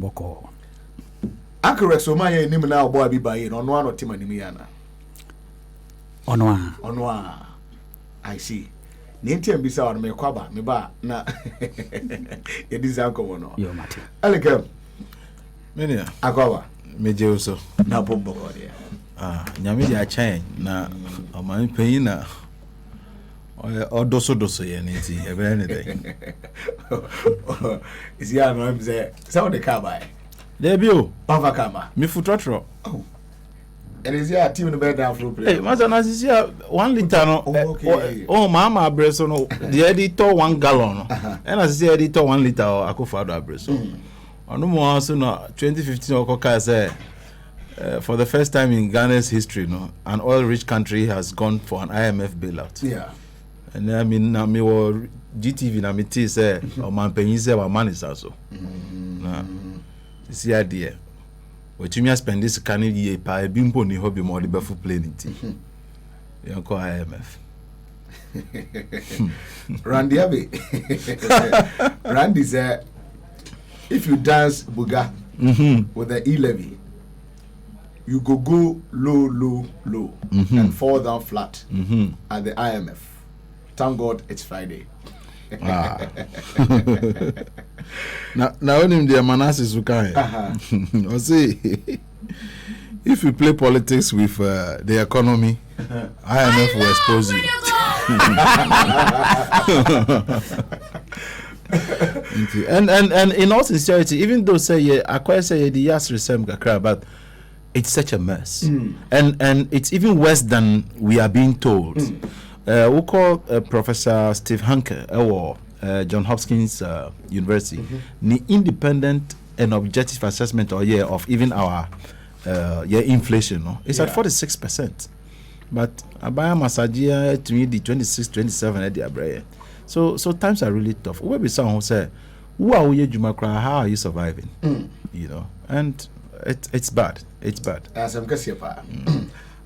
Boko. Accurate so my name now boy be by on one or Timanimiana. Onwa. I see. Ninti and Bisa on me kwaba, me ba na it is uncle no. Yo Mati. ELIKEM. Menia. Akwaba. Meje also. Na bombo ko dia. Nyame dia chain na oman panyin na odoso ye nti e be ne dey. Is ya no am say the car by. There be o. Pava kama. Me futrotro. Oh. And is ya team no be down flow play. Hey, master na sisi 1 liter no. Okay. Oh mama abreso no. The editor 1 gallon no. And as sisi editor 1 liter akofado abreso. Onu mo also no 2015 okoka say for the first time in Ghana's history, no, an oil-rich country has gone for an IMF bailout. Yeah. And I mean, na me wo GTV na me ti say o man penyin say wa man is also. Na see idea. We tumi spend this kind of year pa bi mpo ni hobby mo de befu plane ti. You call IMF. Randy Abbey. Randy said if you dance buga with the E-levy, you go low and fall down flat at the IMF. Thank God it's Friday. Now when the Manassas ukai. I say if you play politics with the economy, IMF will expose you. and in all sincerity, even though say I quite say the yes resem kakra, but it's such a mess. And it's even worse than we are being told. We call Professor Steve Hanke or John Hopkins University the independent and objective assessment or year of even our inflation. No? It's at 46%. But abaya masajia to me the 26, 27 at the abraye. So times are really tough. Where be someone who say, "Who are you, Jumakra? How are you surviving?" You know, and it's bad. It's bad. As I'm guessing,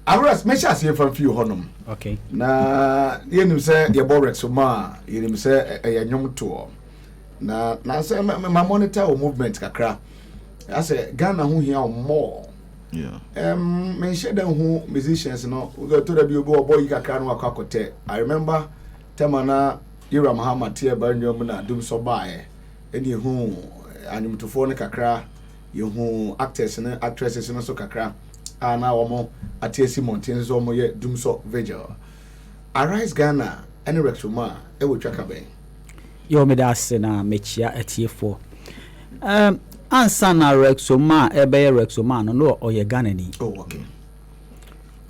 Avras, make sure you from few honum. Okay. Na you say your borex so ma, you say a young tour. Na say my monitor movement kakra. I say Ghana who here more. Yeah. Mention them who musicians no. We go to the boy kakra no akakote. I remember Temana Ira Muhammad Tia Banyo na dum so bae. Any who animatofone kakra. You who actors and actresses and so kakra are now omo atiesi mountains omo ye doom so vigil. Arise Ghana any rexuma e wo twaka ben. Yo me da se na mechia etiefo. Ansa na rexuma e be rexuma no oye Ghana ni. Oh okay.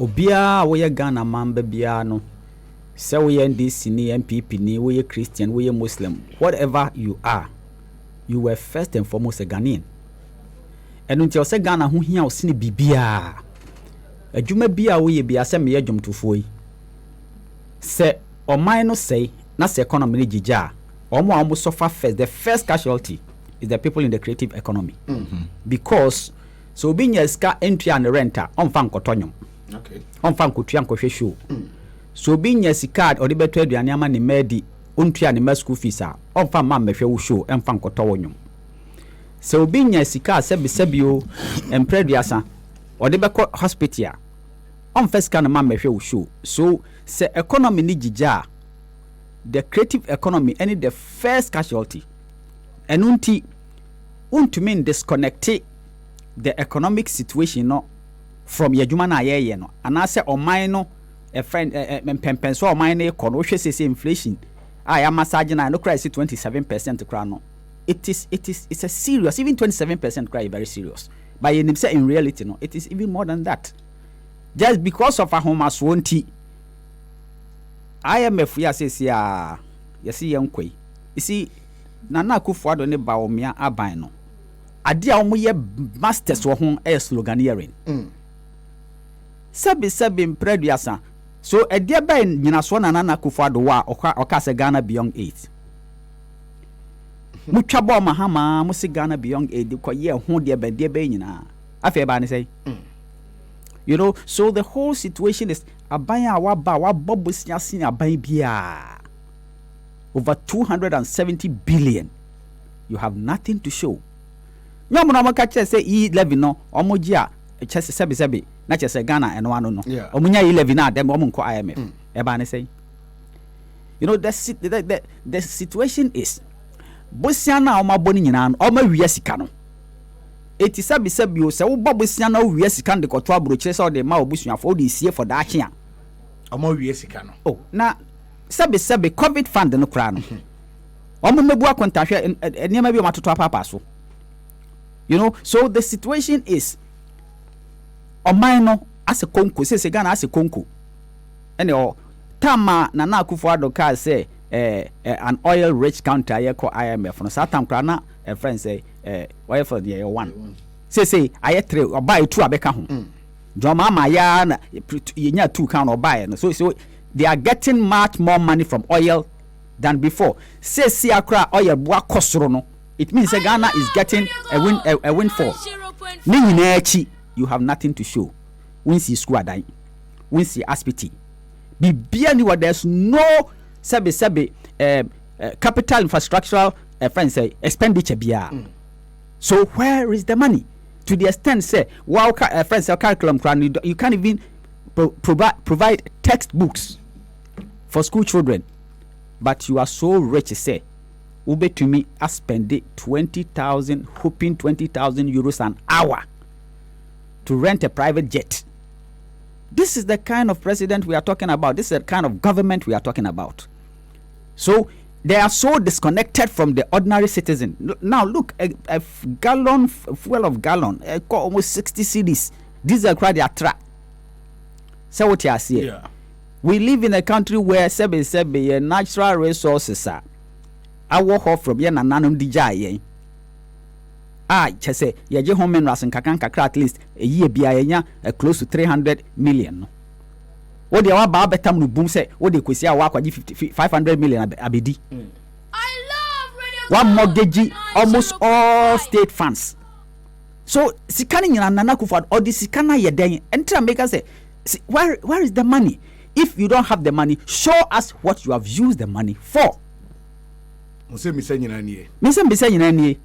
Obia wo ye Ghana man be bia no. Se wo ye NDC ni MPP ni wo ye Christian wo ye Muslim whatever you are, you were first and foremost a Ghanaian. And until say Ghana who here seen bibia adwuma bia wo ye bia se me adwumtofo yi se o man no say na se economy ni gija omo suffer first. The first casualty is the people in the creative economy. Because so being a ska entry and renter on fan kotonyum. Okay. On fan kotua nkwohwe show. So being a card or the beto aduane ama ni medi ontua ni school fees a on fan ma mehwe wo show en fan kotowonyum. So being a sika sebio and preduasa or the beko hospital on first can man mehwe show. So se economy ni gija, the creative economy any the first casualty. And unti mean disconnect the economic situation no from yadwuma na ye no. And I say o mine no a friend pempen so o mine e kono hwe say inflation. I am massage na no cry 27% cry no. It's a serious, even 27% cry very serious. But in reality, no, it is even more than that. Just because of a homas won't IMF ya says ya see young quay. You see, Nana Kufuado ne Baomia Abino. Adia omuye masters wa hon air sloganeering. Sabi preduasa. So a dear ben Nina Nana Kufuado wa okase Ghana beyond 8. Muchabo mahama musi Ghana beyond 8 kwa ye ho de be de be nyina afi ba ne say you know. So the whole situation is abaya wa bobo sia aban bia over 270 billion. You have nothing to show. nyom no catch say E11 no omoji a chese sebe na chese Ghana eno ano no omunya E11 na dem omo nko IMF e ba ne say. You know, the situation is bosia na omabo ni nyina no oma wiya sika no eti sebe o se wo bosia na wiya sika de koto abro kire se o de ma obusuafo o de sie for da ache a oma wiya sika no oh na sebe COVID fund no kra no omo mebu akonta hwe enema bi o matoto apapa so. You know, so the situation is oman no ase konko se Ghana ase konko ene o tama na Akufo-Addo ka say an oil rich country ye call IMF no satam kra na a friend say oil for the year 1 say aye 3 or buy 2 abeka ho joma ma ya na yenya 2 kan or buy no so they are getting much more money from oil than before. Say akra oil boa kosoro no, it means Ghana is getting a windfall. Ni nyina echi you have nothing to show. Winsi school adan, winsi aspiti bibia ni what there's no sebe capital infrastructural friends say expenditure bia. So where is the money? To the extent say wow friends say curriculum you can't even provide textbooks for school children, but you are so rich say ube to me I spend 20,000 hoping 20,000 euros an hour to rent a private jet. This is the kind of president we are talking about. This is the kind of government we are talking about. So they are so disconnected from the ordinary citizen. Now look, a gallon fuel of gallon almost 60 cedis. Diesel cry they are trapped. So what you are saying? Yeah. We live in a country where sebe natural resources are. I walk off from here na nanum dijay. Chese ye home minerals and kakra at least a year bia close to 300 million. What they want ba betam no boom say what they kwesi a wa 500 million abedi. I love radio. One mortgage almost all state funds. So sikani nyina nana Akufo-Addo or the sikana ye den enter make us say where is the money? If you don't have the money, show us what you have used the money for. Mse mbisa nyina nie.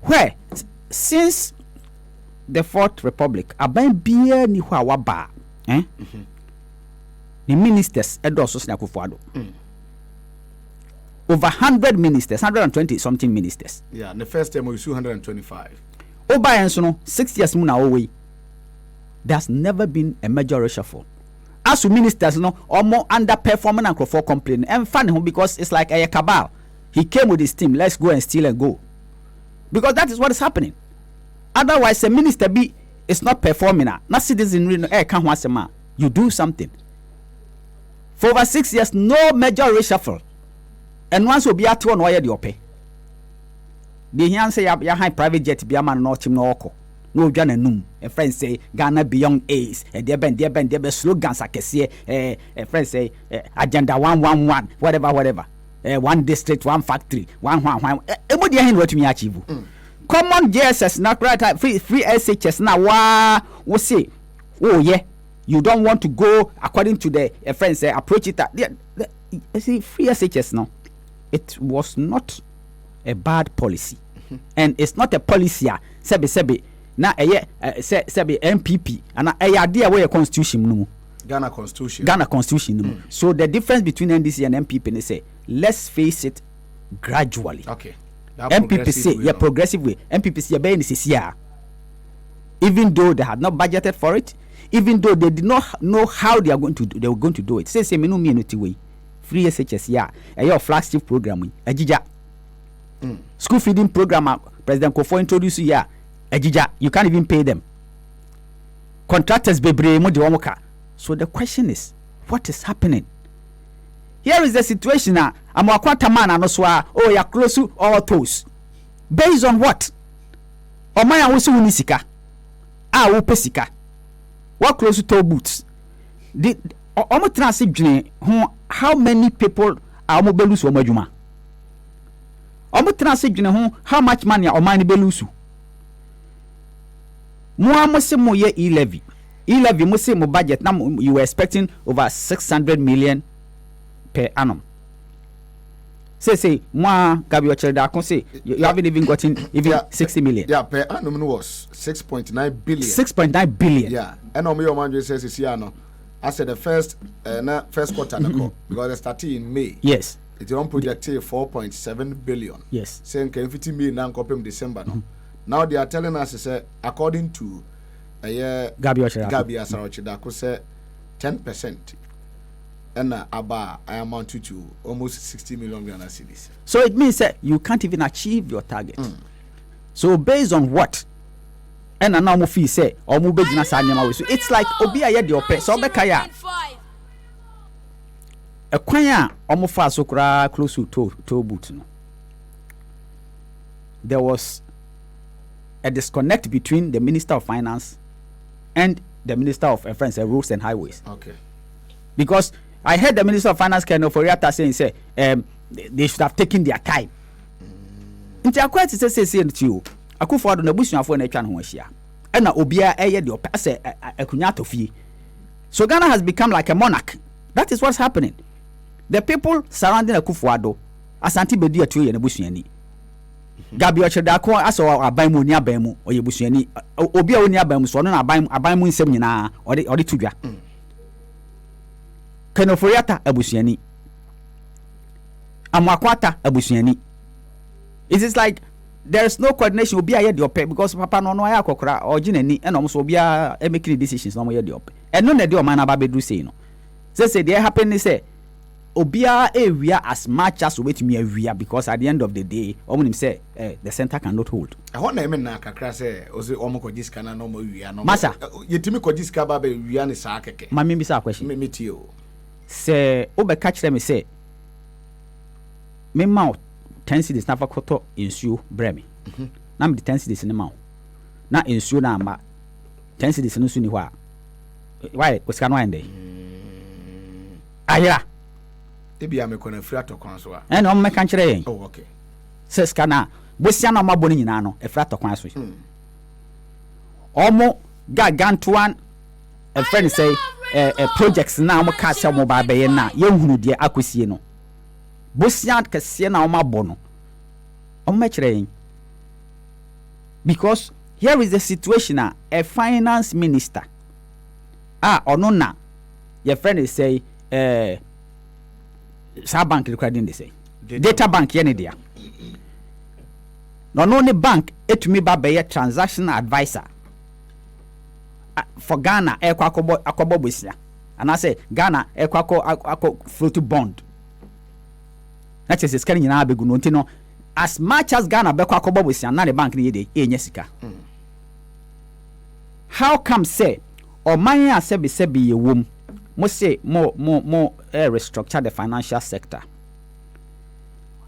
Where since the Fourth Republic aban bia ni ho awaba the ministers edoso sina Akufo-Addo over 100 ministers 120 something ministers. Yeah, the first time we 225 oba enso no 6 years mu na owe. There's never been a major reshuffle. As to ministers no omo underperforming and for complain and fan him because it's like a cabal. He came with his team, let's go and steal and go. Because that is what is happening. Otherwise, a minister is not performing. Not citizen you do something. For over 6 years, no major reshuffle. And once will be at one wire the ope. The here say ya high private jet be a man no team no oko. No Ghana num. A friend say Ghana beyond A's. A dear ben slogans akese. A friend say agenda 111 whatever. One district, one factory, one. Everybody here what me achieve. Common JSS not right free SHS now. We say, oh yeah, you don't want to go according to the friends say approach it. See free SHS now. It was not a bad policy, and it's not a policy. Sebi na sebi MPP and idea where constitution no. Ghana constitution. So the difference between NDC and MPP they say let's face it gradually. Okay. MPP say progressive way. MPP say be in even though they had not budgeted for it, even though they did not know how they were going to do it. Say me no way. Free SHS your flagship program Ajija. School feeding program President Kofo introduced Ajija. You can't even pay them. Contractors bebre mo de omoka. So the question is, what is happening? Here is the situation now. I'm a man and oh, you're close to all toes. Based on what? Or my also unisika. Pesika. What close to toe boots? The transit how many people are mobile or majuma? Transit how much money are mine belusu? Mo ye e-levy. E-levy must say budget now you were expecting over 600 million per annum. Say, moi, Gabi Ocheda, say you haven't even gotten even 60 million. Yeah, per annum was 6.9 billion. 6.9 billion. Yeah, and on me, your man says, I said the first quarter, because they started in May. Yes. It's on projected 4.7 billion. Yes. Saying 50 million now copy December. Now they are telling us, say, according to Gabi Ocheda, could say 10%. And I amount to almost 60 million Ghana cedis. So it means that you can't even achieve your target. So based on what? And now mo fee say or mo be gina sa nyama we. So it's like obi aye de ope. So obekaya. A kwanya omo fa so kura close to boot no. There was a disconnect between the Minister of Finance and the Minister of Roads and Highways. Okay. Because I heard the Minister of Finance Ken Oforiatta saying they should have taken their time. Nti akwa ti say nti o. Akufo na busuafo na atwa no ho ahia. E na obia eye de opa say akunya atofie. So Ghana has become like a monarch. That is what's happening. The people surrounding Akufo-Addo Asante Bedi atuye na busuani. Gabi Ocheda ko aso aban mu ni aban mu oye busuani. Obia oni aban mu so no na aban mu nsem nyina odi tudwa. Kenoforiata abusuani. Amakwata abusuani. It is like there is no coordination. Obi aye de ope because papa no aya akokora oginani and almost obi a making decisions no mo ye de ope. And no na de o man aba bedru say no. Say they happen ni say obi a area as much as obetumi area because at the end of the day omo say the center cannot hold. I want na na kakra say ozi omo ko diska na no mo area no. Masa yetimi ko diska ba area ni sa keke. Ma me bi sa question. Me tio. Say obe catch them say me mouth 10 cedis na fakoto insuo bremi. Na me 10 cedis ni ma. Na insuo na amba 10 cedis no su ni ho a. Why osika no ende? Ayira. Ebi a me kona free atokwan so a. And o me kan kire yen. Oh okay. Says kana bosia na mabo ni nyina no e free atokwan so. Omo gagantoan a friend say projects na omo ka se omo ba be ye na ye hunu de akosie no. Bosia kese na omo abo no. Omo me kire yen. Because here is the situation a finance minister ono na your friend is say sa bank recording they say data bank ye ne dia no ne bank etumi ba be transaction advisor for Ghana akobo bosia and I say Ghana akọ float bond that is scan nyina abegu no ntino as much as Ghana be akobo bosia na the bank ne dey enya sika. How come say or man ya sebi ye wom mo say more restructure the financial sector?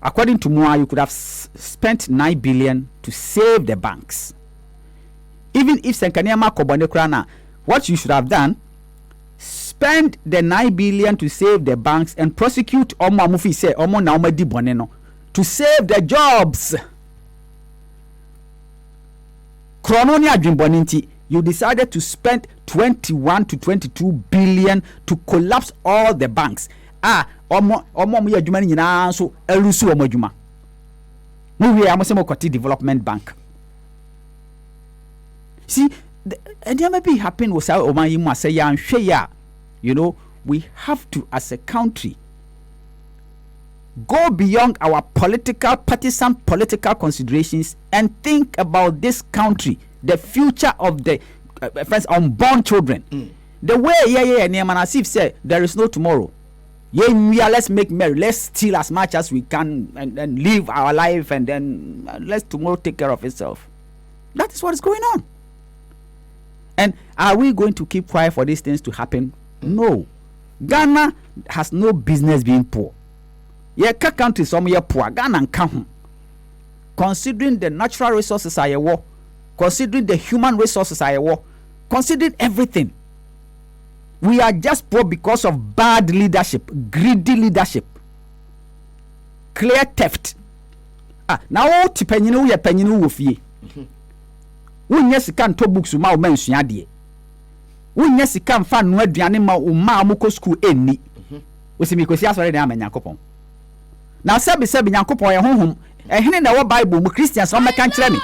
According to Moa, you could have spent 9 billion to save the banks. Even if Senkaniama Kobone Krana, what you should have done, spend the 9 billion to save the banks and prosecute Omo Mufi say Omo Naoma Di Boneno to save the jobs. Krononia Jimboninti, you decided to spend 21 to 22 billion to collapse all the banks. Omo ya juma ni nyina so elusu omo juma. Mu wi amosemo kwati development bank. See, and there may be happen was how oman yimu say ya nhwe ya. You know, we have to as a country go beyond our partisan political considerations and think about this country, the future of the friends unborn children. The way Manasif said there is no tomorrow. Let's make merry, let's steal as much as we can and live our life and then let tomorrow take care of itself. That is what is going on. And are we going to keep quiet for these things to happen? No. Ghana has no business being poor. Country some year poor. Ghana and Kahu. Considering the natural resources I war, considering the human resources I war, considering everything. We are just poor because of bad leadership, greedy leadership, clear theft. Now tipanyinu we panyinu wo fie. Wonya sika nto books ma o mansua de. Wonya sika mfa no aduane ma o ma amoko school enni. Osimi kwesi asore de amanya kopon. Now sebi nyankopon ye honhom ehene na wo Bible mu Christians o meka nkyere me.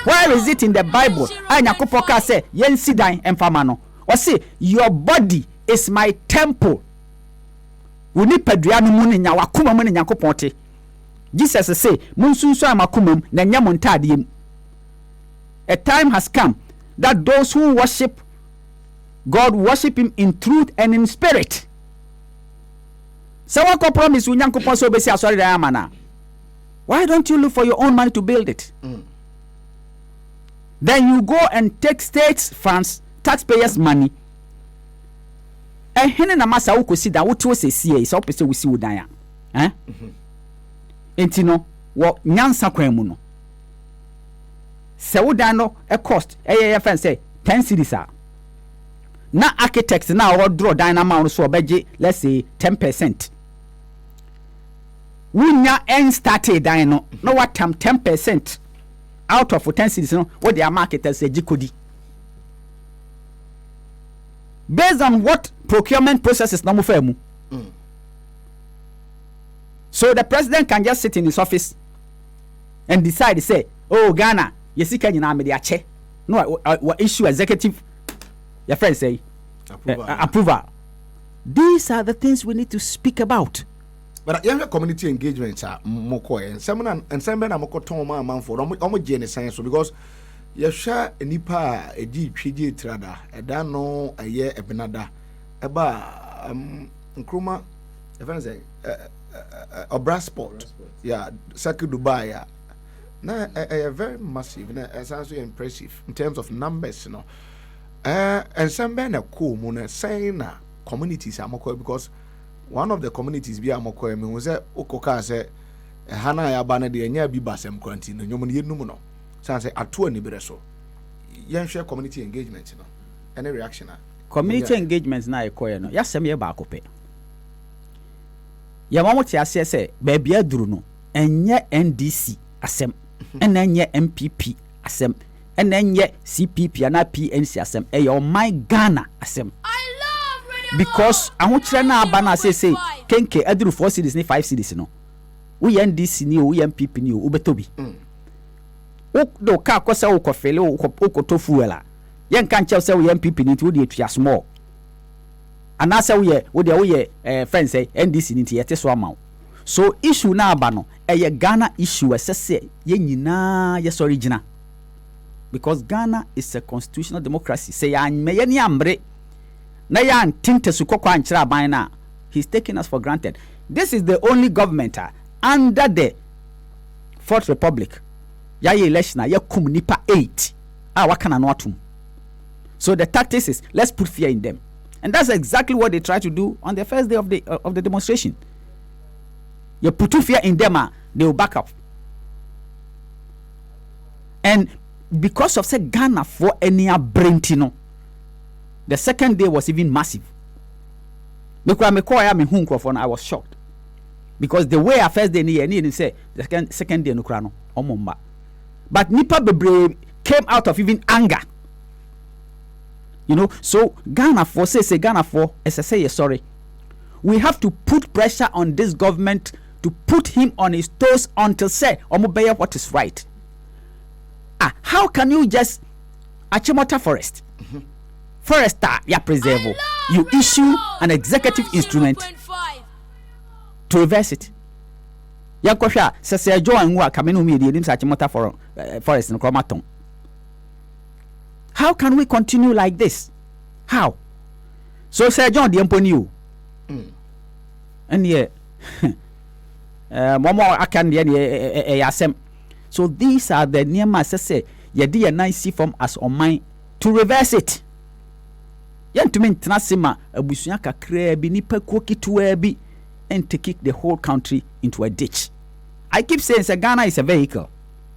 Where is it in the Bible? Nyankopon ka say yen sidan emfama no. O say your body is my temple. Woni padua no mu ne nya wakoma mu ne nyankopon te. Jesus say munsunsu amakomam na nya montade em. A time has come that those who worship God worship him in truth and in spirit. So what promise we nyankopon so be say asori da amana. Why don't you look for your own money to build it? Then you go and take states funds, taxpayers' money. Hene na masa wo kosi da wo to sesie so pese wo si wo dan ya. Enti no wo nyansa kwan mu no. Se wo dan no e cost ye fan say 10 cedis a. Na architects na wo draw dan na ma so obeje let's say 10%. Wunya en started dan no what time 10% out of 10 cedis no what their marketers say jikodi. Based on what procurement processes no move mu. So the president can just sit in his office and decide to say, oh Ghana, yesika nyina me de ache. No issue executive your friend say approval. These are the things we need to speak about. But young community engagements are moko and some na moko ton man for omo gene science because you share nipa e di twidi trada e da no aye ebenada eba nkruma e fan say Obra Sport, yeah, Circle Dubai, yeah. Now, very massive, and also impressive in terms of numbers, you know. And some men are cool, Mona saying communities are more because one of the communities be amoko me was Okoka say Hana ya bana de nya bi basem quarantine, no money no. So I say atu ani bereso. Yan share community engagement, you know. Any reaction? Community engagements na ekoye no. Ya sem ye ba akope. Ya mamo ti ase se baby aduru no enye NDC asem enye MPP asem enye CPP ana PNC asem e my Ghana asem. I love radio. Because ahokyere na aba na say kenke aduru 4 cities ni 5 cities no. We NDC ni o we MPP ni o ubetobi. O do ka kwose o kofele o kotofuela. Yen kan chew say we MPP ni ti wo de atua small. Anasa we friends say NDC nti yete so amaw. So issue na aba no eye Ghana issue asese ye nyina yes original. Because Ghana is a constitutional democracy. Say ya meye ni ambre na ya ntinte su kokwa nkyira aban na he's taking us for granted. This is the only government under the Fourth Republic. Ya election ya kum nipa 8. Wakana no atum. So the tactics is let's put fear in them. And that's exactly what they try to do on the first day of the demonstration. You put fear in them, they will back up. And because of say Ghana for any brentino, the second day was even massive. Because I was shocked. Because the way our first day ni say the second day no krano omomba. But Nipa Bebre came out of even anger. You know, so Ghana for say Ghana for SSA sorry. We have to put pressure on this government to put him on his toes until say omobeye what is right. How can you just Achimota Forest? Forester ya preserve. You issue an executive instrument to reverse it. Ya kwahwa sese joan nwa kamenu mi de nim sa Achimota Forest no kromaton. How can we continue like this? How? So Sir John the Empony you. And yeah, Momo akan the yasem. So these are the near say ye di a nice form as on mine to reverse it. Yen to mean Tenasima abusunya kakra bi nipa koki to bi and to kick the whole country into a ditch. I keep saying Ghana is a vehicle.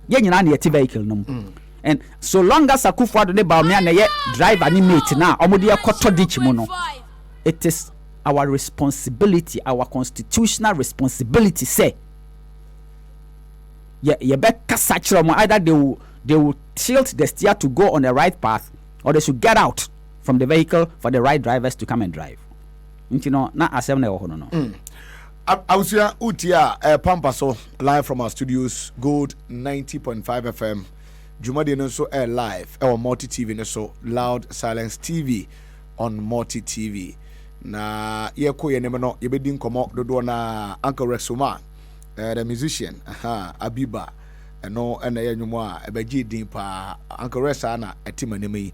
Yen yana a vehicle no. And so long as Akufo-Addo ne ba me na ye drive animate na omode ye koto ditch mu no, it is our responsibility, our constitutional responsibility say ye be kasa kire mo either they will tilt the steer to go on the right path or they should get out from the vehicle for the right drivers to come and drive. You know, na asem na ho no. Ausia Utia Pampaso live from our studios Gold 90.5 FM. Jumadi no so air live or multi TV no so Loud Silence TV on multi TV. Na yeko ye neme no yebedi nkomo dodo na Uncle Rexoma the musician Abiba no na ye nwumo a ebeji din pa Uncle Rexa na etima neme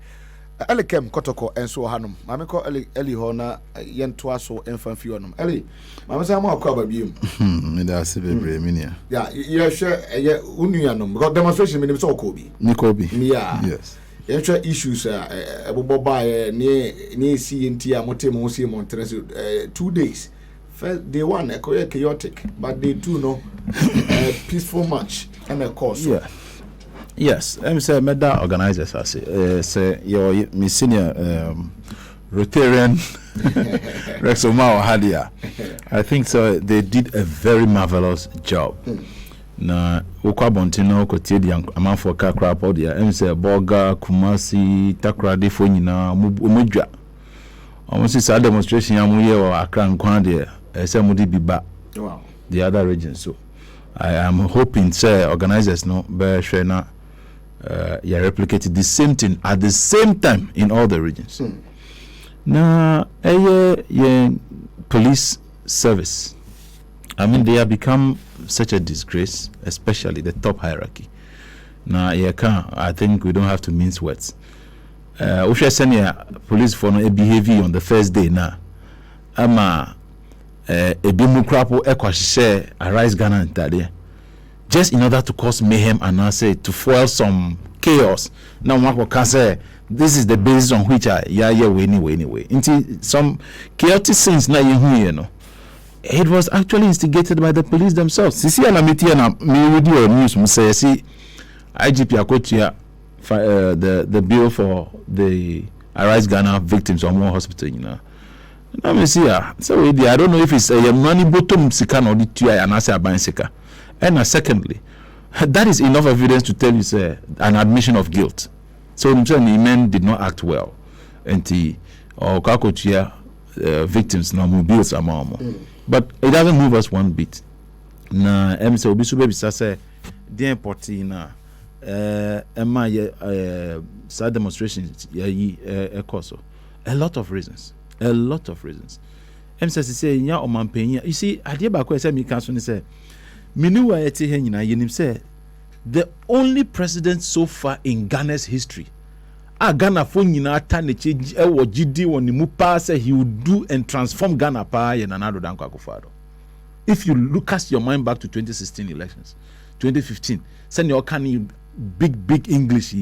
ELIKEM KOTOKO enso hanom mame ko Eli ho na yento aso emfa fi honom Eli mame say ma akwa babiem me da se bebre minia ya ye hwe ye unuanom because demonstration me so ko bi yes ye hwe issues ebobo ba ne si enti a motem ho si montrese 2 days first day one chaotic but day two no peaceful march and a course Yes, I'm saying meda organizers say your me senior Rotarian Rexoma Hadia. I think so they did a very marvelous job. Na ukwabontino ko tie dia amanfo kakra podia I'm say Boga Kumasi Takrade fo nyina omodwa. Almost say demonstration amuye wa Accra nkwan de say mudi biba. Wow. The other regions so I am hoping say organizers no be share na replicated the same thing at the same time in all the regions. Now, police service, I mean, they have become such a disgrace, especially the top hierarchy. Now, I think we don't have to mince words. We should send police for a behavior on the first day now. Ama a bimukrapo ekwashe arise Ghana and Tadia. Just in order to cause mayhem and I say to foil some chaos. Now Marco can say this is the basis on which anyway. Into some chaotic scenes now you know. It was actually instigated by the police themselves. Sisi alamiti na me radio news say see IGP Akotia the bill for the Arise Ghana victims or more hospital, you know. Now me see so I don't know if it's a money bottom sika or the TI and I say a sika. And secondly, that is enough evidence to tell you say an admission of guilt. So the men did not act well, and the or kakotia victims no mobiles amamo. But it doesn't move us one bit. Na emse obisu baby say the importi na sad demonstrations a lot of reasons. Emse say nya omanpenya. You see, adieba ko say me kanso ni say Minuwa eti he nyina yenim say the only president so far in Ghana's history Ghana fo nyina ata ne che ewo gidi woni mu pa say he would do and transform Ghana pa ye Nana Danko Akufo-Addo. If you cast your mind back to 2016 elections, 2015, send your can big English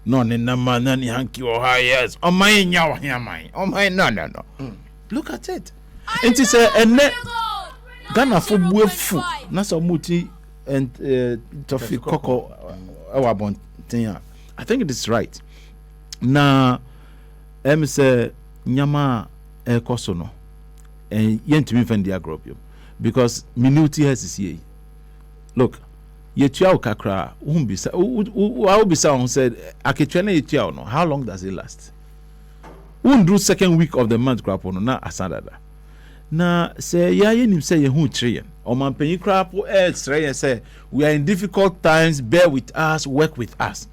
no ne na manani hanki o ha yes o my nyawo here my o my no look at it and it say ene Ghana for buefu na so muti and tofi koko awabonten. I think it is right. Na say nyama ekoso no and yentumi fen dia group because minuti has is look yetua kakra umbisa ubisa on said aketwene yetua no how long does it last? Do second week of the month crap no na asadada. Na say nim say ye hu chire o man panyi krapo say we are in difficult times, bear with us, work with us.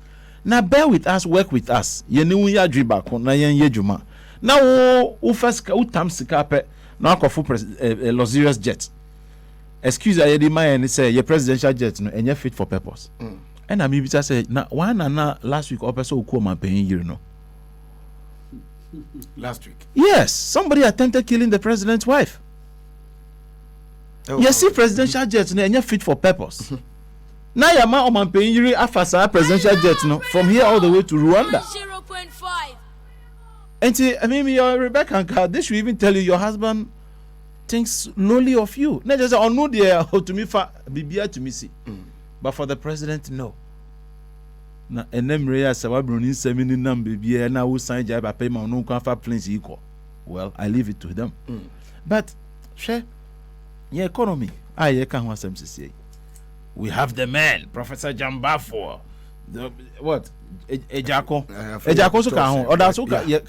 Na bear with us, work with us. Ye ni ya driba ko na yen ye dwuma. Na wo first ka utam sika pe na akofo luxurious jet. Excuse I dey man say your presidential jet no enye fit for purpose. And I maybe say na one na last week opeso ku man panyi yiri no. Last week. Yes, somebody attempted killing the president's wife. You see, presidential jets no fit for purpose. Now your man oman paying yiri afasa presidential jets no from here all the way to Rwanda. 0.5. And I mean, your Rebecca Anka, they should even tell you your husband thinks lowly of you. Not just on no dear to me for bibia to me see, but for the president no. Na enem reya sawabroni semini nam bibia na wo sign jaba pay ma no kan fa planes equal. Well, I leave it to them. But share your economy. I can want some to say. We have the man, Professor Jambafo. The what? Ejako. Ejako so kan or that's okay.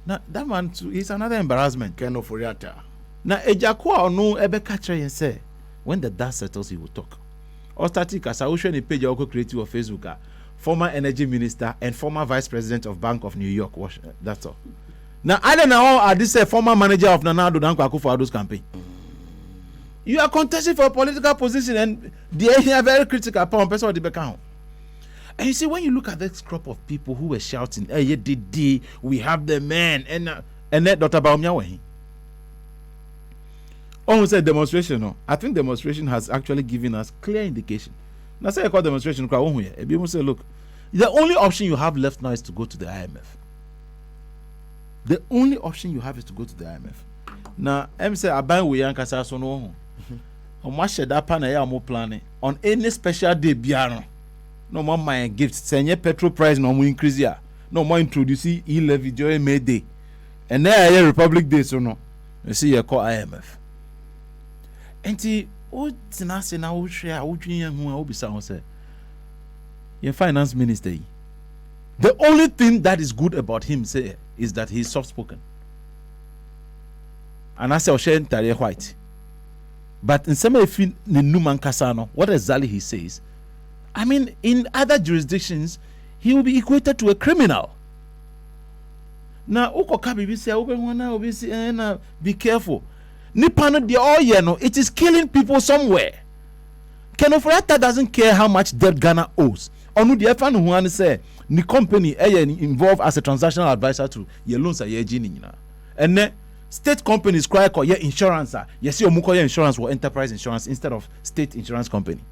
Now that man too is another embarrassment. Keno Foriata. Na ejako ono ebe catch yen say when the dust settles he will talk. Or static as I will show the page of creative of Facebook. Former energy minister and former vice president of Bank of New York. That's all. Now, I don't know how this former manager of Nanado Danko Akufo-Addo's campaign. You are contesting for a political position and they are very critical upon person of the account. And you see, when you look at this crop of people who were shouting, "Hey, yeah, we have the man," and then Dr. Baumia went. Almost a demonstration. No, I think demonstration has actually given us clear indication. Now, say I call demonstration. Say, look, the only option you have left now is to go to the IMF. The only option you have is to go to the IMF. Now, I'm saying, I buy we yanka sa so no. On my shed up and I am planning on any special day. Biano, no more my gifts. Send petrol price no more increase here. No more introducing e-levy during May Day, and then I Republic Day. So no, you see, you call IMF. And see. Oh, Tinasi na wo share wo dwin hu a wo bisa ho say your finance minister. The only thing that is good about him say is that he is soft spoken. And I say o share ntare white. But in some if the Numan Kasano, what exactly he says, I mean, in other jurisdictions, he will be equated to a criminal. Now, Ukoka bibi say obi say be careful. Nipano de no, it is killing people somewhere. Kenofrata doesn't care how much debt Ghana owes. Onu the fan who say the company involved as a transactional advisor to your loans are your and then state companies cry call your insurance. Yes, your mukoya insurance or enterprise insurance instead of state insurance company.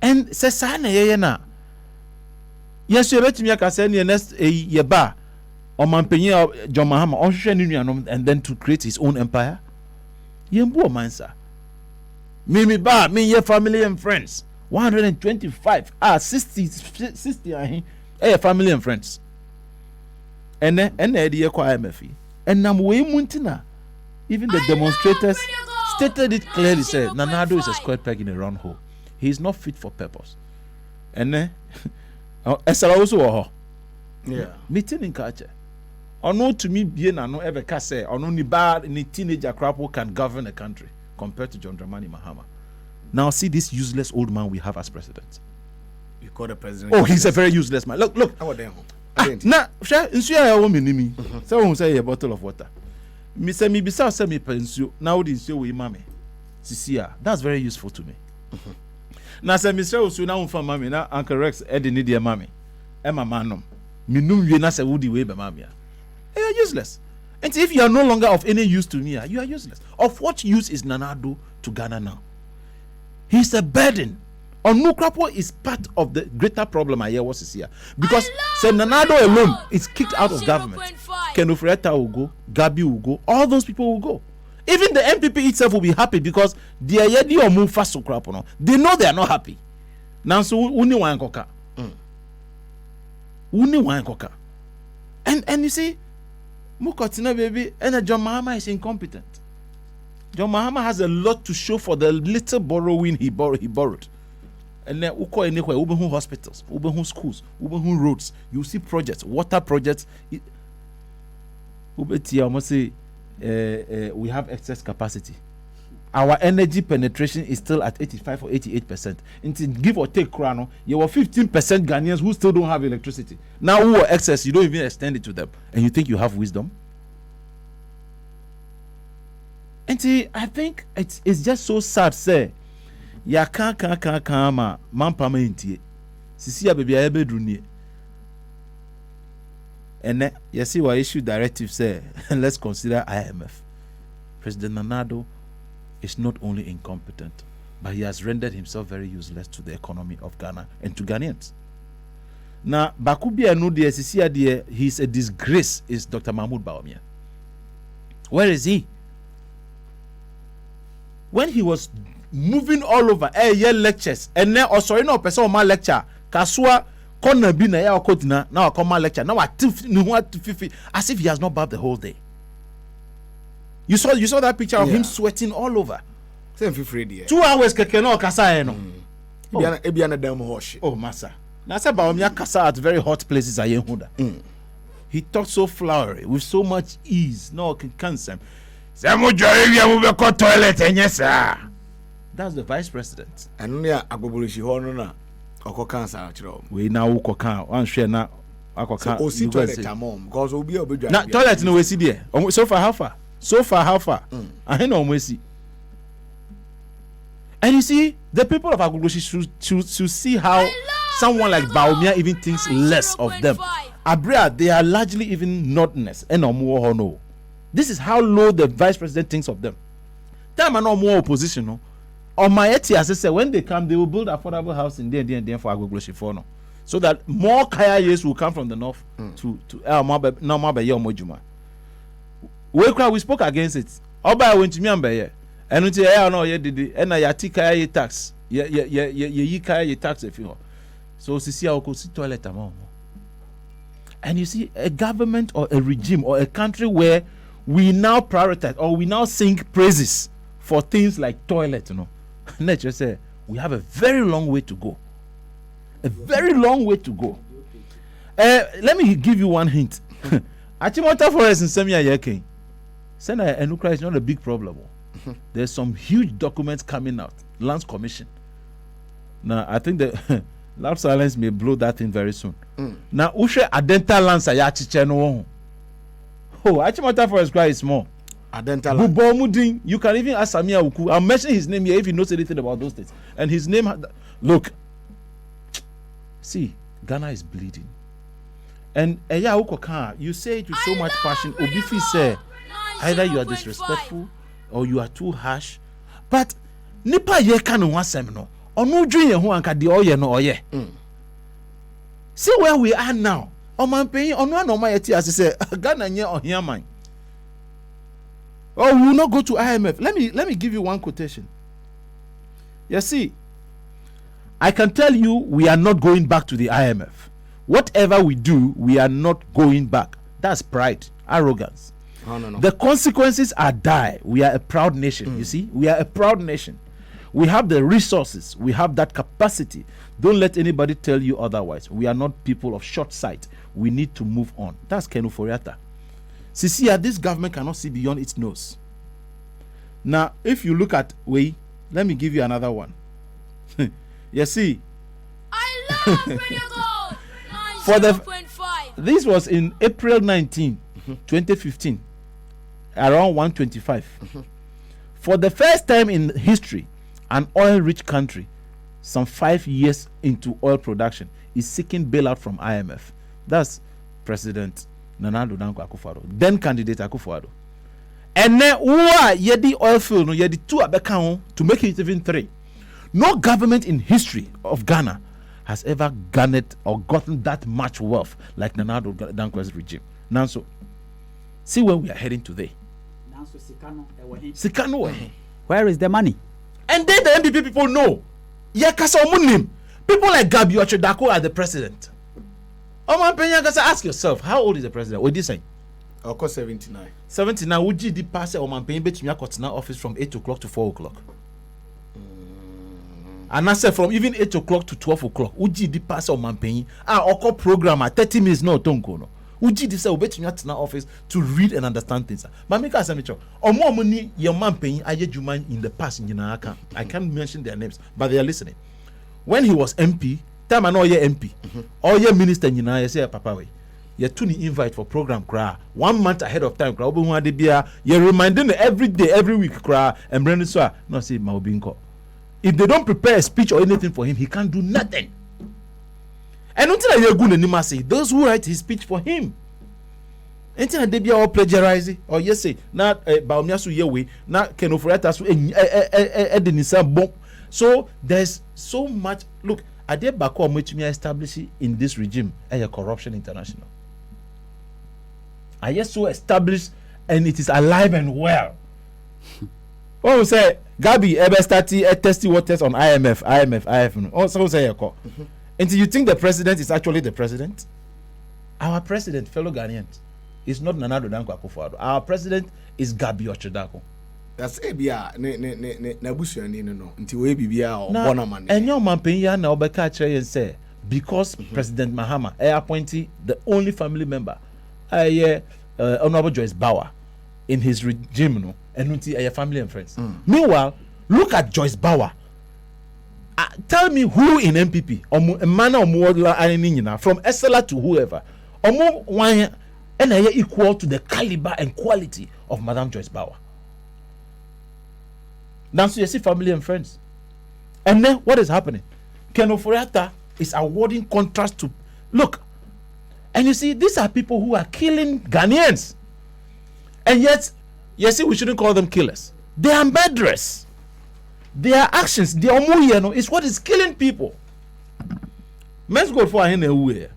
And say sana na. Yes, you bet me I can say next a bar. John Mahama and then to create his own empire. Yembo mansa. Me your family and friends. 125 60 family and friends. And then the IMF. And now we muntina. Even the demonstrators stated it clearly, said Nanado is a square peg in a round hole. He is not fit for purpose. And then also meeting in culture. Or no to me bien no ever can say or no ni bad ni teenager crap who can govern a country compared to John Dramani Mahama. Now see this useless old man we have as president. You call the president? Oh, he's a very useless man. Look. How are they? Now, share insure woman me. Someone say a bottle of water. Me say me bisa say me pensio. Now this show we mame. Sisia. That's very useful to me. Now say me say usu na unfa mame na Uncle Rex edi ni dia mame. Emma manom. Me num we na say woody we be mame. You are useless. And if you are no longer of any use to me, you are useless. Of what use is Nanado to Ghana now? He's a burden. Onukrapo is part of the greater problem I hear what is here. Because say Nanado alone is kicked out of government. Kenufreta will go, Gabi will go, all those people will go. Even the MPP itself will be happy because they are yedi or move fast so they know they are not happy. Now so uni wankoka. Uni wankoka. And you see, Mukotina baby, and John Mahama is incompetent. John Mahama has a lot to show for the little borrowing he borrowed. And then uko anywhere, ubehu hospitals, ubehu schools, ubehu roads. You see projects, water projects. Ubeti almost say we have excess capacity. Our energy penetration is still at 85 or 88%. Until give or take, Krano, you were 15% Ghanaians who still don't have electricity. Now, who are excess, you don't even extend it to them, and you think you have wisdom. And see, I think it's just so sad. Say, ya can't ma mampama intie. Sisi ya baby ya bedroom. And then you see what issue directive say. Let's consider IMF. President Nanado is not only incompetent, but he has rendered himself very useless to the economy of Ghana and to Ghanaians. Now, Bakubi and Nudi Sisia, he's a disgrace, is Dr. Mahmoud Bawumia. Where is he? When he was moving all over, lectures, and then also no person my lecture, Kasua, Kona Bina, ya Kotina, now I come my lecture, now I as if he has not bathed the whole day. You saw that picture of him sweating all over. 2 hours kekeno kasa no. Ebiana dam hosh. Oh massa. Na say Bawumia kasa at very hot places aye huda. he talks so flowery with so much ease. No, can't say. That's the vice president. And near Agobolishi Honor or cancer. We now walk out. One share now. O see toilet mom because we'll be able to now toilet no we see there. So far how far? I know we see. And you see, the people of Agogloshi should see how someone like Baumia even thinks less of them. Abria, they are largely even notness. And no. This is how low the vice president thinks of them. Time and no more opposition. No? On my as I said, when they come, they will build affordable house in there for Agogloshi for no. So that more Kaya years will come from the north to El Mojuma. We spoke against it. Oba went to me and Bayer. And until I know ye did and I Kaya tax. Ye Kaya tax if you. So Sisia Oko see toilet among. And you see a government or a regime or a country where we now prioritize or we now sing praises for things like toilet, Nature say we have a very long way to go. A very long way to go. Let me give you one hint. Achimota Forest in Semia Yeke. Sena Enukra is not a big problem. There's some huge documents coming out. Lands Commission. Now, I think the loud silence may blow that in very soon. Now, Ushe Adenta Lands Ayachi no. Oh, Achimota Forest cry is small. Adenta Land. You can even ask Samia Uku. I'll mention his name here if he knows anything about those things. And his name, look. See, Ghana is bleeding. And you say it with so much passion. Obifi say, either you are disrespectful or you are too harsh. But nipa ye kanu wasem no. Onu dwen ye ho anka de oye no oye. See where we are now. Oman pay onu anoma yeti as say Ghana nye ohia man. Oh, we will not go to IMF. Let me give you one quotation. You see, I can tell you we are not going back to the IMF. Whatever we do, we are not going back. That's pride, arrogance. No. The consequences are dire. We are a proud nation, you see. We are a proud nation. We have the resources. We have that capacity. Don't let anybody tell you otherwise. We are not people of short sight. We need to move on. That's Kenu Foriata. Sisia, this government cannot see beyond its nose. Now, if you look at let me give you another one. You see, I love Radio Gold. for the 9.5. This was in April 19, 2015, around 125. For the first time in history, an oil-rich country, some 5 years into oil production, is seeking bailout from IMF. That's President Nana Addo Dankwa Akufo-Addo, then candidate Akufo-Addo. And then yedi oil field, yedi 2 abeka to make it even 3. No government in history of Ghana has ever garnered or gotten that much wealth like Nana Addo Dankwa's regime. Now, so see where we are heading today. Sikano. Where is the money? And then the NDP people know. People like Gabi Ochodako are the president. Ask yourself, how old is the president? What did you say? Of course, 79. 79. Would you pass Oman Penny bet me office from 8 o'clock to 4 o'clock? And I said from even 8 o'clock to 12 o'clock. Would you pass Oman Penny? Oko program at 30 minutes no tonko no. Would you say bet me office to read and understand things? But make us more money your man Penny in the past in Jinaka. I can't mention their names, but they are listening. When he was MP, time I know ye MP, or ye minister in Jinaka, say Papa way. You tuni invite for program cry 1 month ahead of time. You reminding every day, every week cry and Brandon so no say Maubinko. If they don't prepare a speech or anything for him, he can't do nothing. And until you're good anymore, say those who write his speech for him. Until they be all plagiarizing or yes say not Baumyasu Yewe, not Kenofretas Edenisa bomb. So there's so much. Look, Ade Bako which me establish in this regime a corruption international. I just so established and it is alive and well. Oh, say Gabi ever started testing waters on IMF. Also say until you think the president is actually the president. Our president, fellow Ghanaians, is not Nana Addo Dankwa Akufo-Addo. Our president is Gabi Ochodako. That's Abia na busuani no. Until we bibia or Bonaman. And your man penya na obeka and say because President Mahama appointed the only family member Honorable Joyce Bauer in his regime, no, and family and friends. Meanwhile, look at Joyce Bauer. Tell me who in MPP, from Estella to whoever, and equal to the caliber and quality of Madam Joyce Bauer. Now, so you see family and friends. And then what is happening? Ken Oforiatta is awarding contracts to look. And you see, these are people who are killing Ghanaians. And yet, you see, we shouldn't call them killers. They are murderers. Their actions, their omuyeno is what is killing people. Men's go for a way.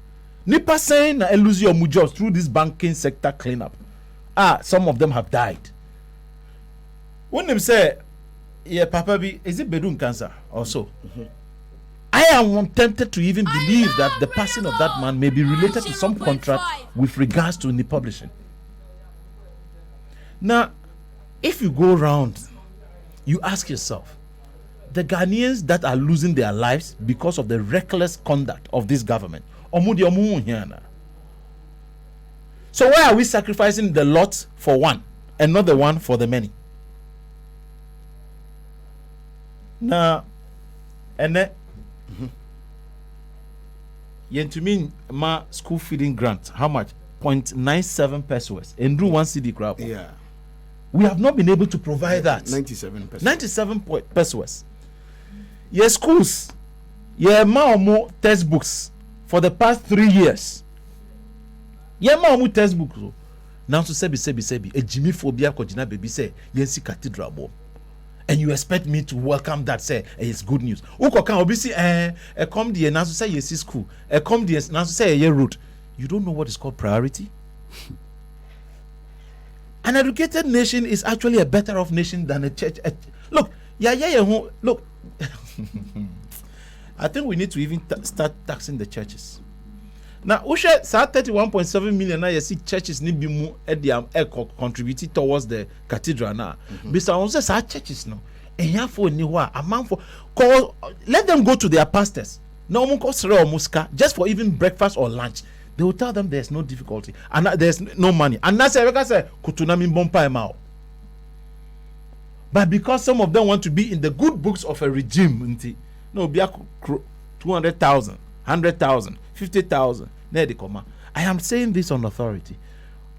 Nipa saying na lose your jobs through this banking sector cleanup. Some of them have died. When them say, yeah, Papa B, is it bedroom cancer or so? I am tempted to even believe that the passing of that man may be related to some contract with regards to the publishing. Now, if you go around, you ask yourself, the Ghanaians that are losing their lives because of the reckless conduct of this government, so why are we sacrificing the lot for one and not the one for the many? Now, and then to mean my school feeding grant, how much? 0.97 pesos and do 1 CD crap. Yeah, we have not been able to provide that. 97 pesos. 97 pesos. Yes, schools, yeah, more textbooks for the past 3 years. Yeah, more textbooks. Now to sebi a Jimmy phobia kojina baby say yensi cathedral bomb. And you expect me to welcome that, say it's good news. Uko can obviously come the now to say yes school. Come the now to say a route. You don't know what is called priority. An educated nation is actually a better off nation than a church. Look, look. I think we need to even start taxing the churches. Now, Usha, 31.7 million now you see churches need be more contributed towards the cathedral now. Besides, also churches now. And here for anywhere amount for call. Let them go to their pastors. No muska just for even breakfast or lunch. They will tell them there's no difficulty and there's no money. And that's why I say kutunami bompa emao. But because some of them want to be in the good books of a regime, no, be 200,000, 100,000, 50,000. I am saying this on authority.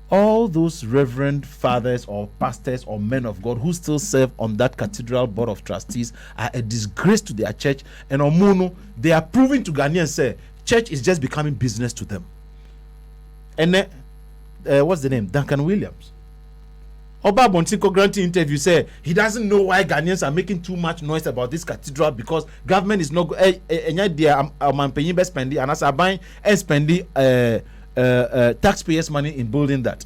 All those reverend fathers or pastors or men of God who still serve on that cathedral board of trustees are a disgrace to their church. And Omono, they are proving to Ghanaians say church is just becoming business to them. And then, what's the name? Duncan Williams. Oba Bontinko granting interview say he doesn't know why Ghanaians are making too much noise about this cathedral because government is not spending and as buying and spending taxpayers' money in building that.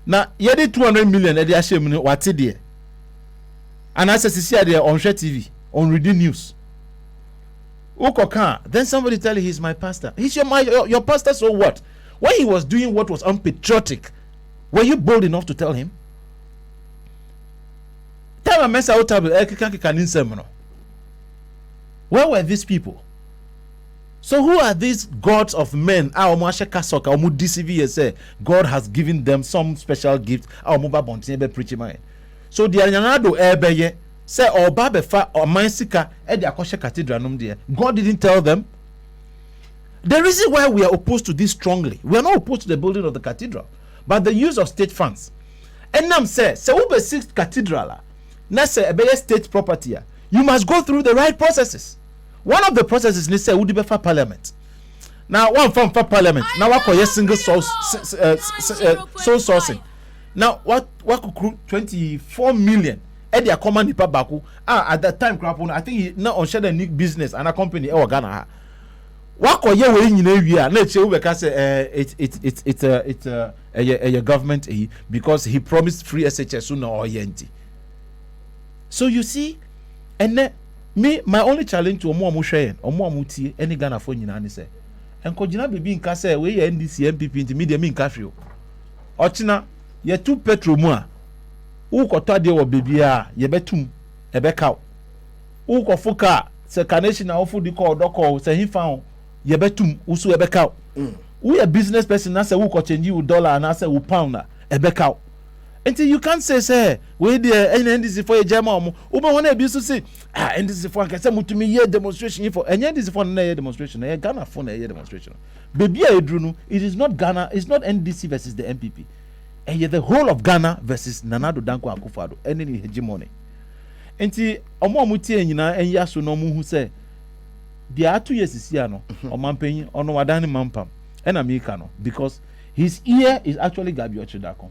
Now, you did 200 million at the Ashim what's it and as I see there on Share TV, on Reading News. Then somebody tell you he's my pastor. He's your pastor, so what? When he was doing what was unpatriotic, were you bold enough to tell him? Tell me, where were these people? So who are these gods of men? God has given them some special gift. So the Anyanado Ebeye say or Babefa or Mansika at the Akosha Cathedral. God didn't tell them. The reason why we are opposed to this strongly, we are not opposed to the building of the cathedral, but the use of state funds. And now say Ube 6th cathedral, now say a state property, you must go through the right processes. One of the processes is say Udibefa Parliament. Now one from Parliament. Now what call single source soul sourcing. Now what could 24 million at their command nipa baku at that time I think he now on share new business and a company Ghana. What call you in area? Let's say it's a government because he promised free SHS sooner or yenti. So you see, and then my only challenge to Omo share Omo muti any Ghana phone nyina say and kojina baby nka say we NDC MPP intermediate me nka fio ochina ye two petrol mu a wo kota de wo baby a ye betum e be kaw wo kofoka se kanation na ofu di call doko se hi fa ye betum usu e be kaw we a business person na say we ko change you dollar and say we pound na e be cow until you can't say we there NDC for a German woman want to be so say NDC for can say mutumi year demonstration for NDC for na year demonstration na Ghana for na year demonstration baby edru no it is not Ghana, it's not NDC versus the MPP and the whole of Ghana versus Nana Addo Dankwa Akufo-Addo any hegemony until omo mutie nyina enya so no mu hu say there are 2 years is here no omampanyi ono wadani mampam and America no because his ear is actually Gabi Ochidako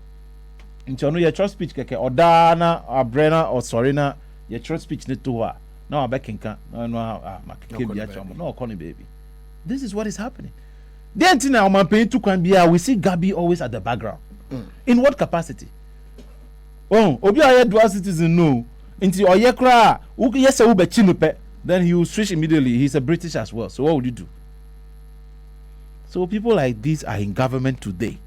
nti ono your trust speech keke odana abrena or sorina your trust speech ne to her now abekenka no makeke bia chomo no okoni baby this is what is happening then tina omampanyi to kwan bia we see Gabi always at the background in what capacity obi aye dual citizen no nti oye kra yese wo be chinupe then he will switch immediately. He's a British as well. So what would you do? So people like this are in government today.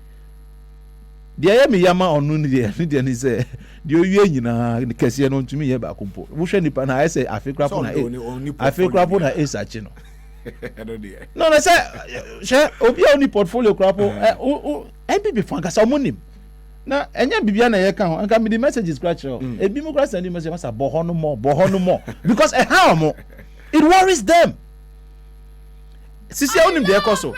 The ayemi yama onuni de ni say the oye nyina kese no ntumi ye ba kompo. Wo hwe nipa na say afekra po na esachi no. No, they say she obi oni portfolio krapo MPP fankasa omonim. Na enya bibia na ye ka ho anka me the message scratch ebi mo kra send message masa boho no more because how mo it worries them sisi onim de ekoso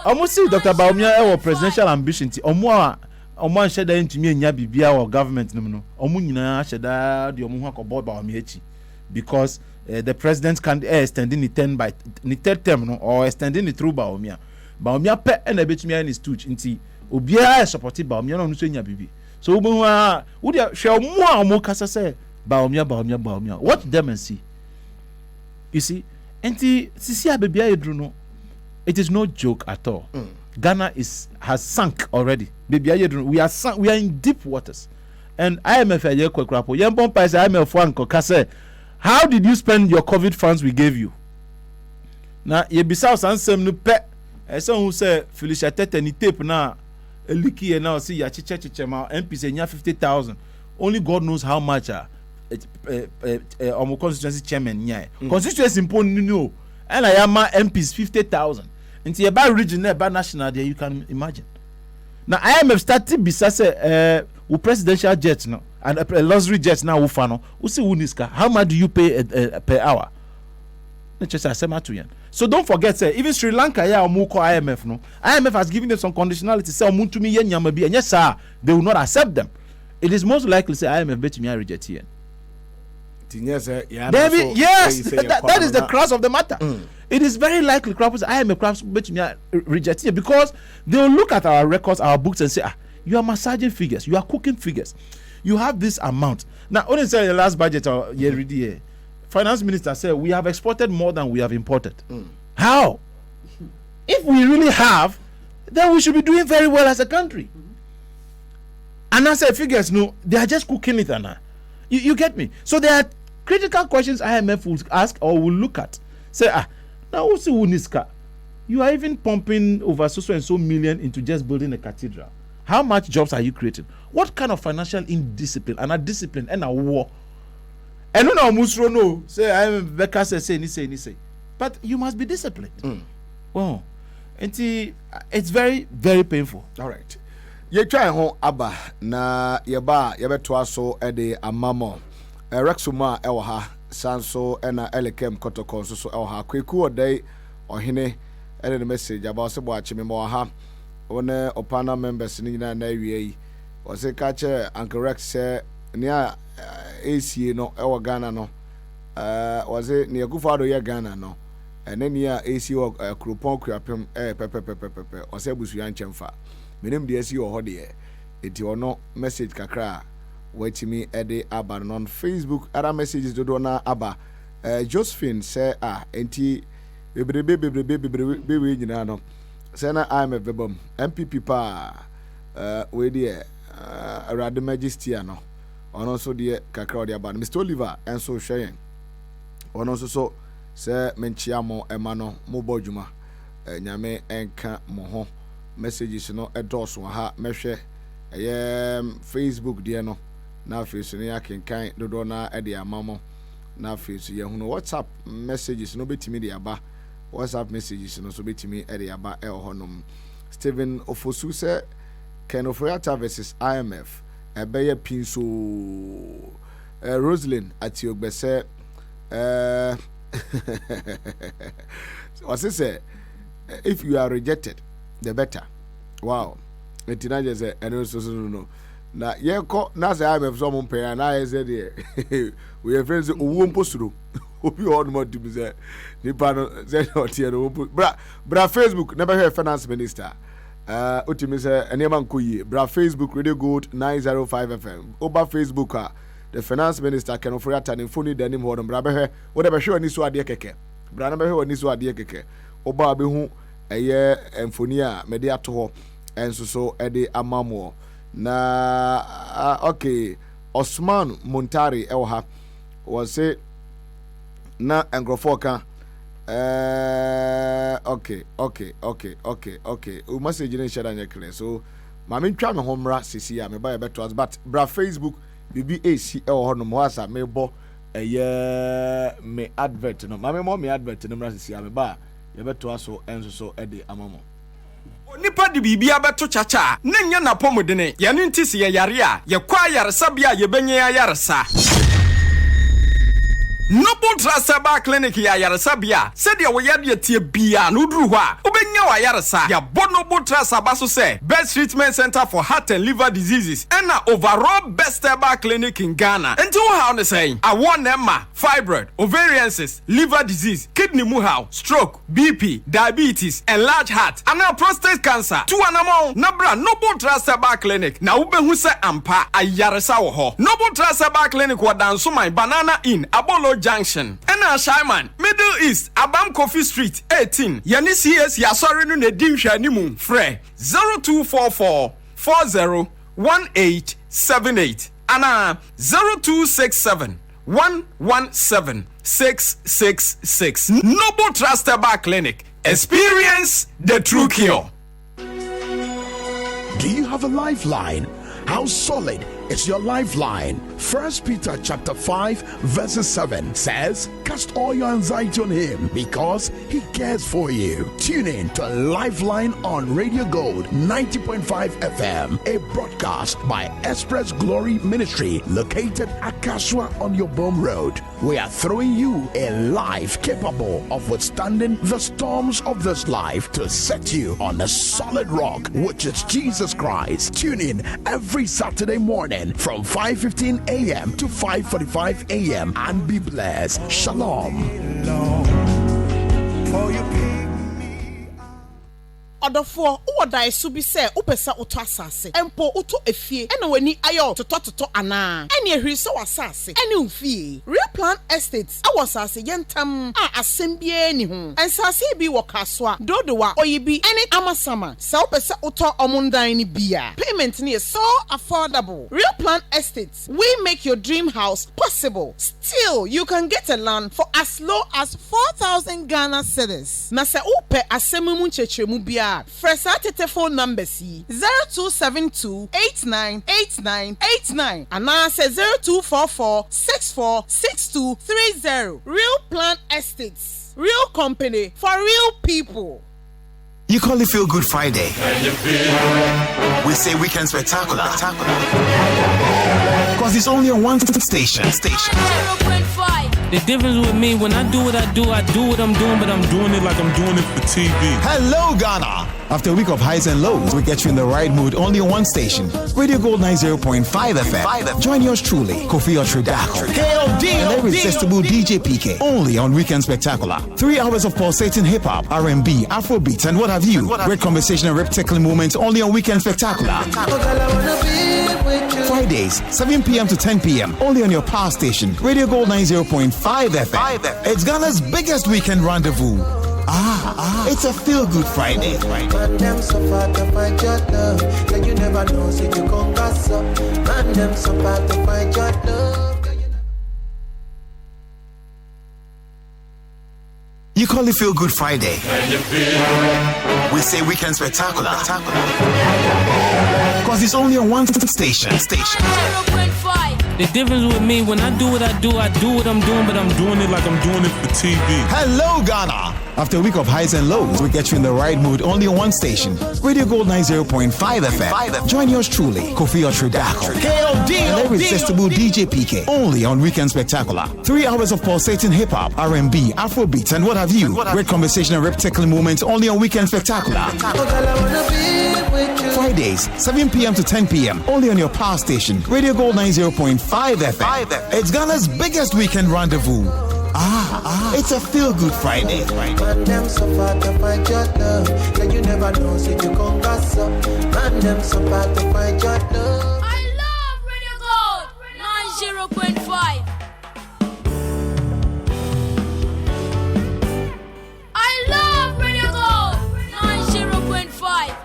omo see Dr. Bawumia e presidential ambition ti omo anheda ntumi enya bibia o government no omo nyina anheda de omo hu akobo Bawumia echi because the president can extending the third term no or extending it through Bawumia pe na betumi any stooge nti obiara supported Bawumia no so nya bibi so wo wo dia hwe mo kasa say Bawumia watch them and see you see enti sisi abebia edru no it is no joke at all Ghana has sunk already bebia edru we are in deep waters and IMF aye kwakrapo yembon pa say IMF anko kasa how did you spend your COVID funds we gave you na ye bisa sansem no pe ese hu say Felicia Tete ni tape na ELIKEM now see ya chiche ma MP say nya 50,000 only God knows how much constituency chairman nya constituency impon no and I am MPs 50,000 into a bad region by national there you can imagine now IMF started bisa say presidential jets no and a luxury jets now ufano usi uniska how much do you pay per hour so don't forget say even Sri Lanka ya omuko IMF no IMF has given them some conditionality say omuntu mi yenyama bi enye sir they will not accept them it is most likely say IMF betumi reject here yes that is the crux of the matter it is very likely IMF betumi reject here because they will look at our records our books and say you are massaging figures you are cooking figures you have this amount now only say the last budget or year ready finance minister said we have exported more than we have imported. How? If we really have, then we should be doing very well as a country. And I said figures, no, they are just cooking it, Anna. You get me? So there are critical questions IMF will ask or will look at. Say, now what's the Uniska? You are even pumping over so and so million into just building a cathedral. How much jobs are you creating? What kind of financial indiscipline and a discipline and a war? And no musro no say I am Becca say ni say but you must be disciplined. Oh and it's very very painful. All right ye try ho aba na ye ba ye beto aso e de amamo rexuma e wo ha sanso e na ELIKEM KOTOKO so e wo ha kweku odai ohene e de message about se bo achime mo ha one opana members ni na awie yi o se ka che Uncle Rex say nia AC no e wa Ghana no was it near Akufo-Addo ye Ghana no and then near AC or Krupon Krapem pepe or say busuan chemfa menim de AC or hode eti ono message kakra wait me ede aba on Facebook other messages do na aba Josephine say enti bebrebe nyina no say na I'm a bebom MPP pa we de Arade Majesty no ono so de kakra de aba Mr. Oliver and so hwen ono so say menchia mo ema no mo bodwuma nyame enka mo ho messages no edoso ha mehwe Facebook de no na face no yakenkan dodo na ede amamo na face ye hunu WhatsApp messages no betimi de aba WhatsApp messages no so betimi ede aba honom Stephen Ofosu say Ken Oforiatta versus IMF ebeye pinso Rosalind Atiogbe say what's it say? If you are rejected, the better. Wow. Etinaje say no. Na yeko na say IMF so mo pay na I say there. We are friends owo mposuro. Obi on mo dim say nipa no say otie no bra Facebook never hear finance minister. Utimi say enema nkoyi bra Facebook Radio Gold 905 FM. Oba Facebook the finance minister Ken Oforiatta ne phone de nim hodom bra be hwe wo de be hwe oni so ade keke. Bra na be hwe oni so ade keke. Oba be hu eye emfoni a me de ato ho enso so e de amamo. Na okay, Osman Montari Elha was say na engrofoka okay. We must say generation and clear. So mama twa me homra sisi ya me buy beto as but bra Facebook BBAC ho no mo asa me bo me advert no mama mo me advert no mra sisi ya me ba ye beto aso enso so e de amamo. Nipa di bibia beto chacha na nya na pomodene ye no ntisi ye yare a ye kwa yaresa bia ye benye yaresa Noble Trustable Clinic ya yaresa bia said ya wo yade tie bia no duru ho a obenya wa yaresa ya Noble Trustable so say best treatment center for heart and liver diseases and overall best stable clinic in Ghana. And to how they saying I want emma fibroid, ovarian cyst, liver disease, kidney muhal, stroke, BP, diabetes, and large heart, and now prostate cancer. To anamo nabra Noble Trustable Clinic. Na ubehu se ampa ayaresa wo ho. Noble Trustable Clinic wa danso my Banana Inn, Abolo Junction. And now Shaiman, Middle East, Abam Coffee Street, 18. Yani CS ya sorry no ne dimhwa ni mu. Fre 0244 401878. Ana 0267 117 666. Noble Trustable Clinic. Experience the true cure. Do you have a lifeline? How solid is your lifeline? 1 Peter chapter 5 verses 7 says, cast all your anxiety on him because he cares for you. Tune in to Lifeline on Radio Gold 90.5 FM, a broadcast by Express Glory Ministry located at Kaswa on your Bome Road. We are throwing you a life capable of withstanding the storms of this life to set you on a solid rock, which is Jesus Christ. Tune in every Saturday morning from 5:15 a.m. to 5:45 a.m. and be blessed. Shalom. Odofo uwoda subi se upesa uto asase empo uto efie ena wani ayo toto ana ene ehwi se wasase ene umfie Real Plan Estates awasase yentam a asembie ni ho ensase bi wo kaswa dodowa oyibi ene amasama se upesa uto omundan ni bia payment ni is so affordable. Real Plan Estates, we make your dream house possible. Still, you can get a land for as low as 4,000 Ghana cedis. Na se upe asemu nchechemu bia Fresa telephone number C 0272898989 and now say 0244646230. Real Plan Estates, real company for real people. You call it Feel Good Friday. We say Weekend Spectacular. Because it's only on one station. 0.5. The difference with me, when I do what I do what I'm doing, but I'm doing it like I'm doing it for TV. Hello, Ghana. After a week of highs and lows, we get you in the right mood only on one station. Radio Gold 90.5 FM. Join yours truly, Kofi Otrodako. And irresistible DJ PK. Only on Weekend Spectacular. 3 hours of pulsating hip-hop, R&B, Afrobeats, and what have you. Great conversation and rip-tickling moments only on Weekend Spectacular. Fridays, 7 p.m. to 10 p.m. Only on your power station, Radio Gold 90.5 FM. It's Ghana's biggest weekend rendezvous. It's a feel-good Friday. You call it Feel Good Friday. We say Weekend Spectacular. Because it's only on one station. 0.5. The difference with me, when I do what I do what I'm doing, but I'm doing it like I'm doing it for TV. Hello, Ghana. After a week of highs and lows, we get you in the right mood only on one station. Radio Gold 90.5 FM. Join yours truly, Kofi Otrodako. KOD and the irresistible DJ PK. Only on Weekend Spectacular. 3 hours of pulsating hip-hop, R&B, Afrobeats, and what have you. Great conversation and rip-tickling moments only on Weekend Spectacular. Fridays, 7 p.m. to 10 p.m. Only on your power station. Radio Gold 90.5 FM. It's Ghana's biggest weekend rendezvous. It's a feel-good Friday. Man, them so far to find your love. Like you never know, so you gon' gas up. Man, them so far to find your love. I love Radio Gold 90.5. I love Radio Gold 90.5.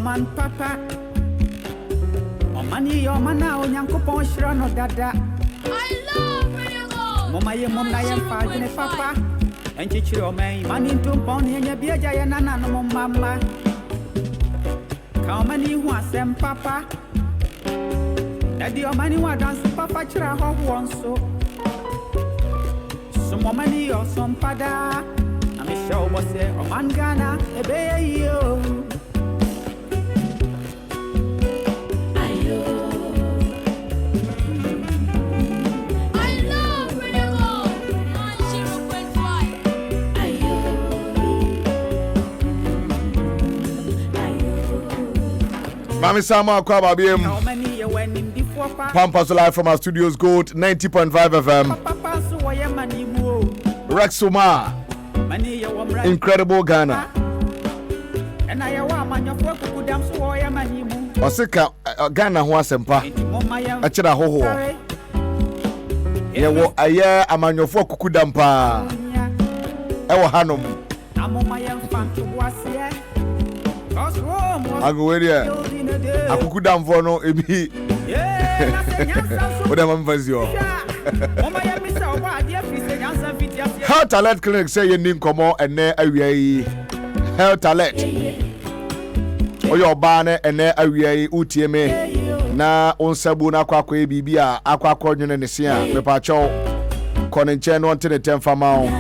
Man papa Omani yo mana onyankopon hira no dada I love Radio Gold. Mama ye mom na ye fa jene papa enchichiri omen mani ntompon ne nya biaja ye nana no mama ka omani hu asem papa Daddy omani wa dance papa chira ho wonso so momani yo som pada na me show bo se oman Ghana ebe yo Mami Sama Kwaba BM. Pampas live from our studios Gold 90.5 FM. Rex OMAR. Incredible Ghana. Osika Ghana ho asempa. Achira hoho. Yewo aye amanyofo kukudampa. Ewo hanom. Agweria akukudamfo no ebi Oda mamfazio Health Talent Clinic say ye nin komo ene awia yi Health Talent Oyo ba ne ene awia yi utie me na onsabu na kwakwa e bibia akwakwa nwene ne se a mepa cho konenche no ntene temfama o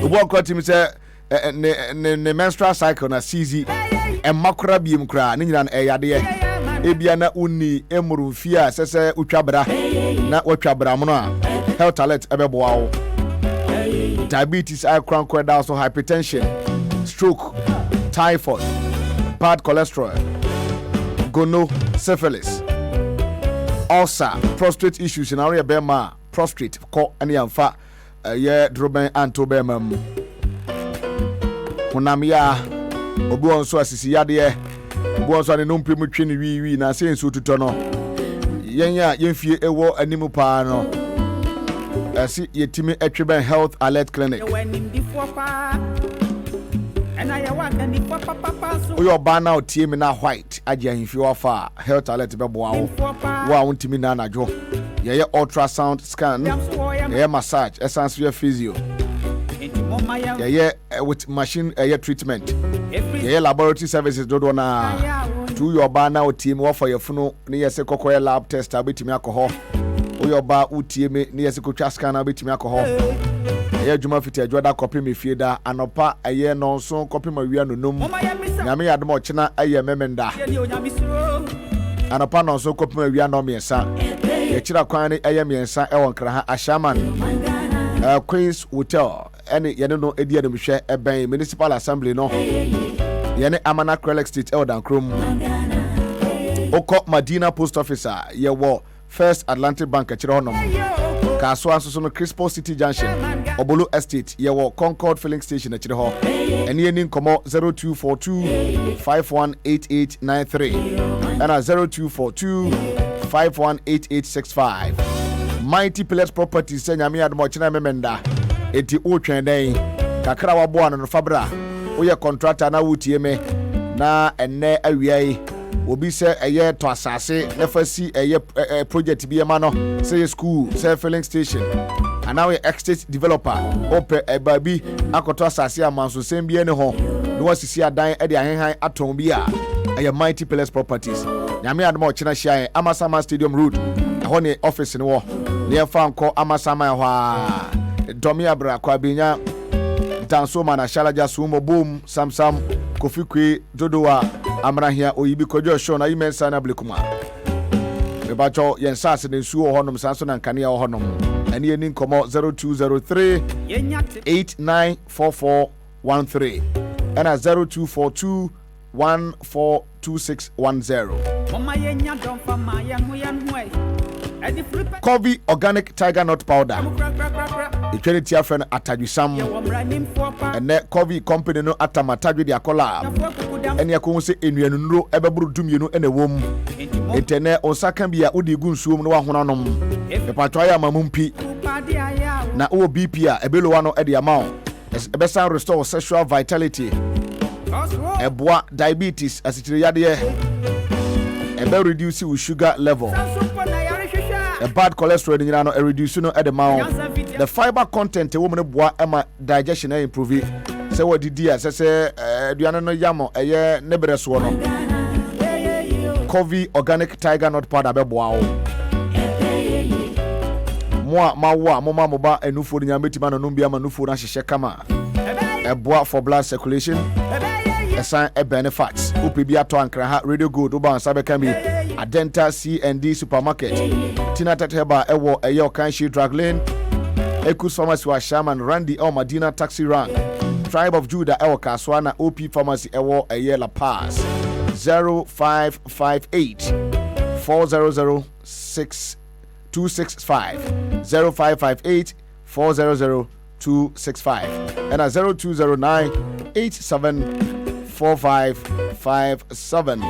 Obo kwatimi say ne menstrual cycle na CZ emakura biem kra ne nyina na eyade ebia na uni emuru fia sese utwabra na watwabra mo a Health Talent ebeboa wo diabetes, eye crown also hypertension, stroke, typhoid, bad cholesterol, gono, syphilis, ulcer, prostate issues in area bema, prostate ko ani amfa ye droben anto bemam hunamia obi onso asisi yade obi onso ane no mpemu twe ne wi na se nso tuto no yenya yemfie ewo animu pa no asi yetimi etweben Health Alert Clinic Oyo bana otie me na white aje ahimfi wafa Health Alert beboa wo wa wontimi na anajo ye ultrasound scan ye massage essence ye physio ye with machine treatment ye laboratory services dodo na to your bana otie me wafa ye funu ne ye se kokoye lab test abetimi akoho Oyo ba utie me ne ye se kotwa scan abetimi akoho ye djuma fiti adwoda copy me fie da anopa aye nonso copy ma wia nonom nyame yadom ochena aye memenda anopa nonso copy ma wia no miensa ye kira kwan ne aye miensa e won kra ha Ashaman Queen's Hotel ene ye no edi adom hwe eben municipal assembly no ye ne Amana Krelek State Eldan Krom Oko Madina Post Officer ye wo First Atlantic Bank kira honom Kaso asoso no Crispo City Junction Obolo Estate yewo Concord Filling Station akire ho ene ni nkomo 0242518893 and 0242518865 Mighty Pillars Properties say nyame admo chena memenda enti o twen den kakra wabo no fabra wo ye contractor na wutie me na enne awiai obi se eye to asase na fasi eye project bi ema no say school say filling station and now estate developer open baby akoto asase amanso sem bi ene ho no wasisi adan e de ahenhan aton bi a eye Mighty Pillars Properties nyame admo chena hia Amasama Stadium Road ho ne office ne wo ne fa nko Amasama ho a domi abra kwa binya danso mana shalaja sumo boom samsam kofi kwe dodowa amrahia oyibi kojo show na imensa na blekuma bebacho yensa se ne suo honom sanso na nkane wo honom ene eni nkomo 0203 894413 ana 0242 142610 mama yenya don fa ma yenhu Coffee organic tiger nut powder. Eternity friend atadwisam. Ene coffee company no atamatadwe dia kola. Ene yakon se enuanu nro ebeburu dumienu ene wom. Etene osaka bia odi gu nsuom no wahonanom. Epatwa ya mamumpi. Na o BP a ebelo no e dia ma. Ebesa restore sexual vitality. Eboa diabetes asitire yade. Ebe reduce sugar level. A bad cholesterol in a reduce no at the mouth. The fiber content a woman bois ema digestion improve. Say what did dear say Diana no yamo a year neberes one. Coffee organic tiger nut powder beboao. Moi mawa mama moba and nufu in Yamitiman and Numbia Manufu and Shekama. A bois for blood circulation. A sign a benefits. Upibia to Ankara Radio Good Uban Sabekami. A Denta C&D supermarket. Tina Tateba Ewo Ayo Kanshi Drug Lane. Ekus Pharmacy wa Shaman Randy El Madina Taxi Rank. Tribe of Judah Ewo Kaswana OP Pharmacy Ewo Ayela Pass. 0558 400 265 0558 400 265 and a 0209 874557.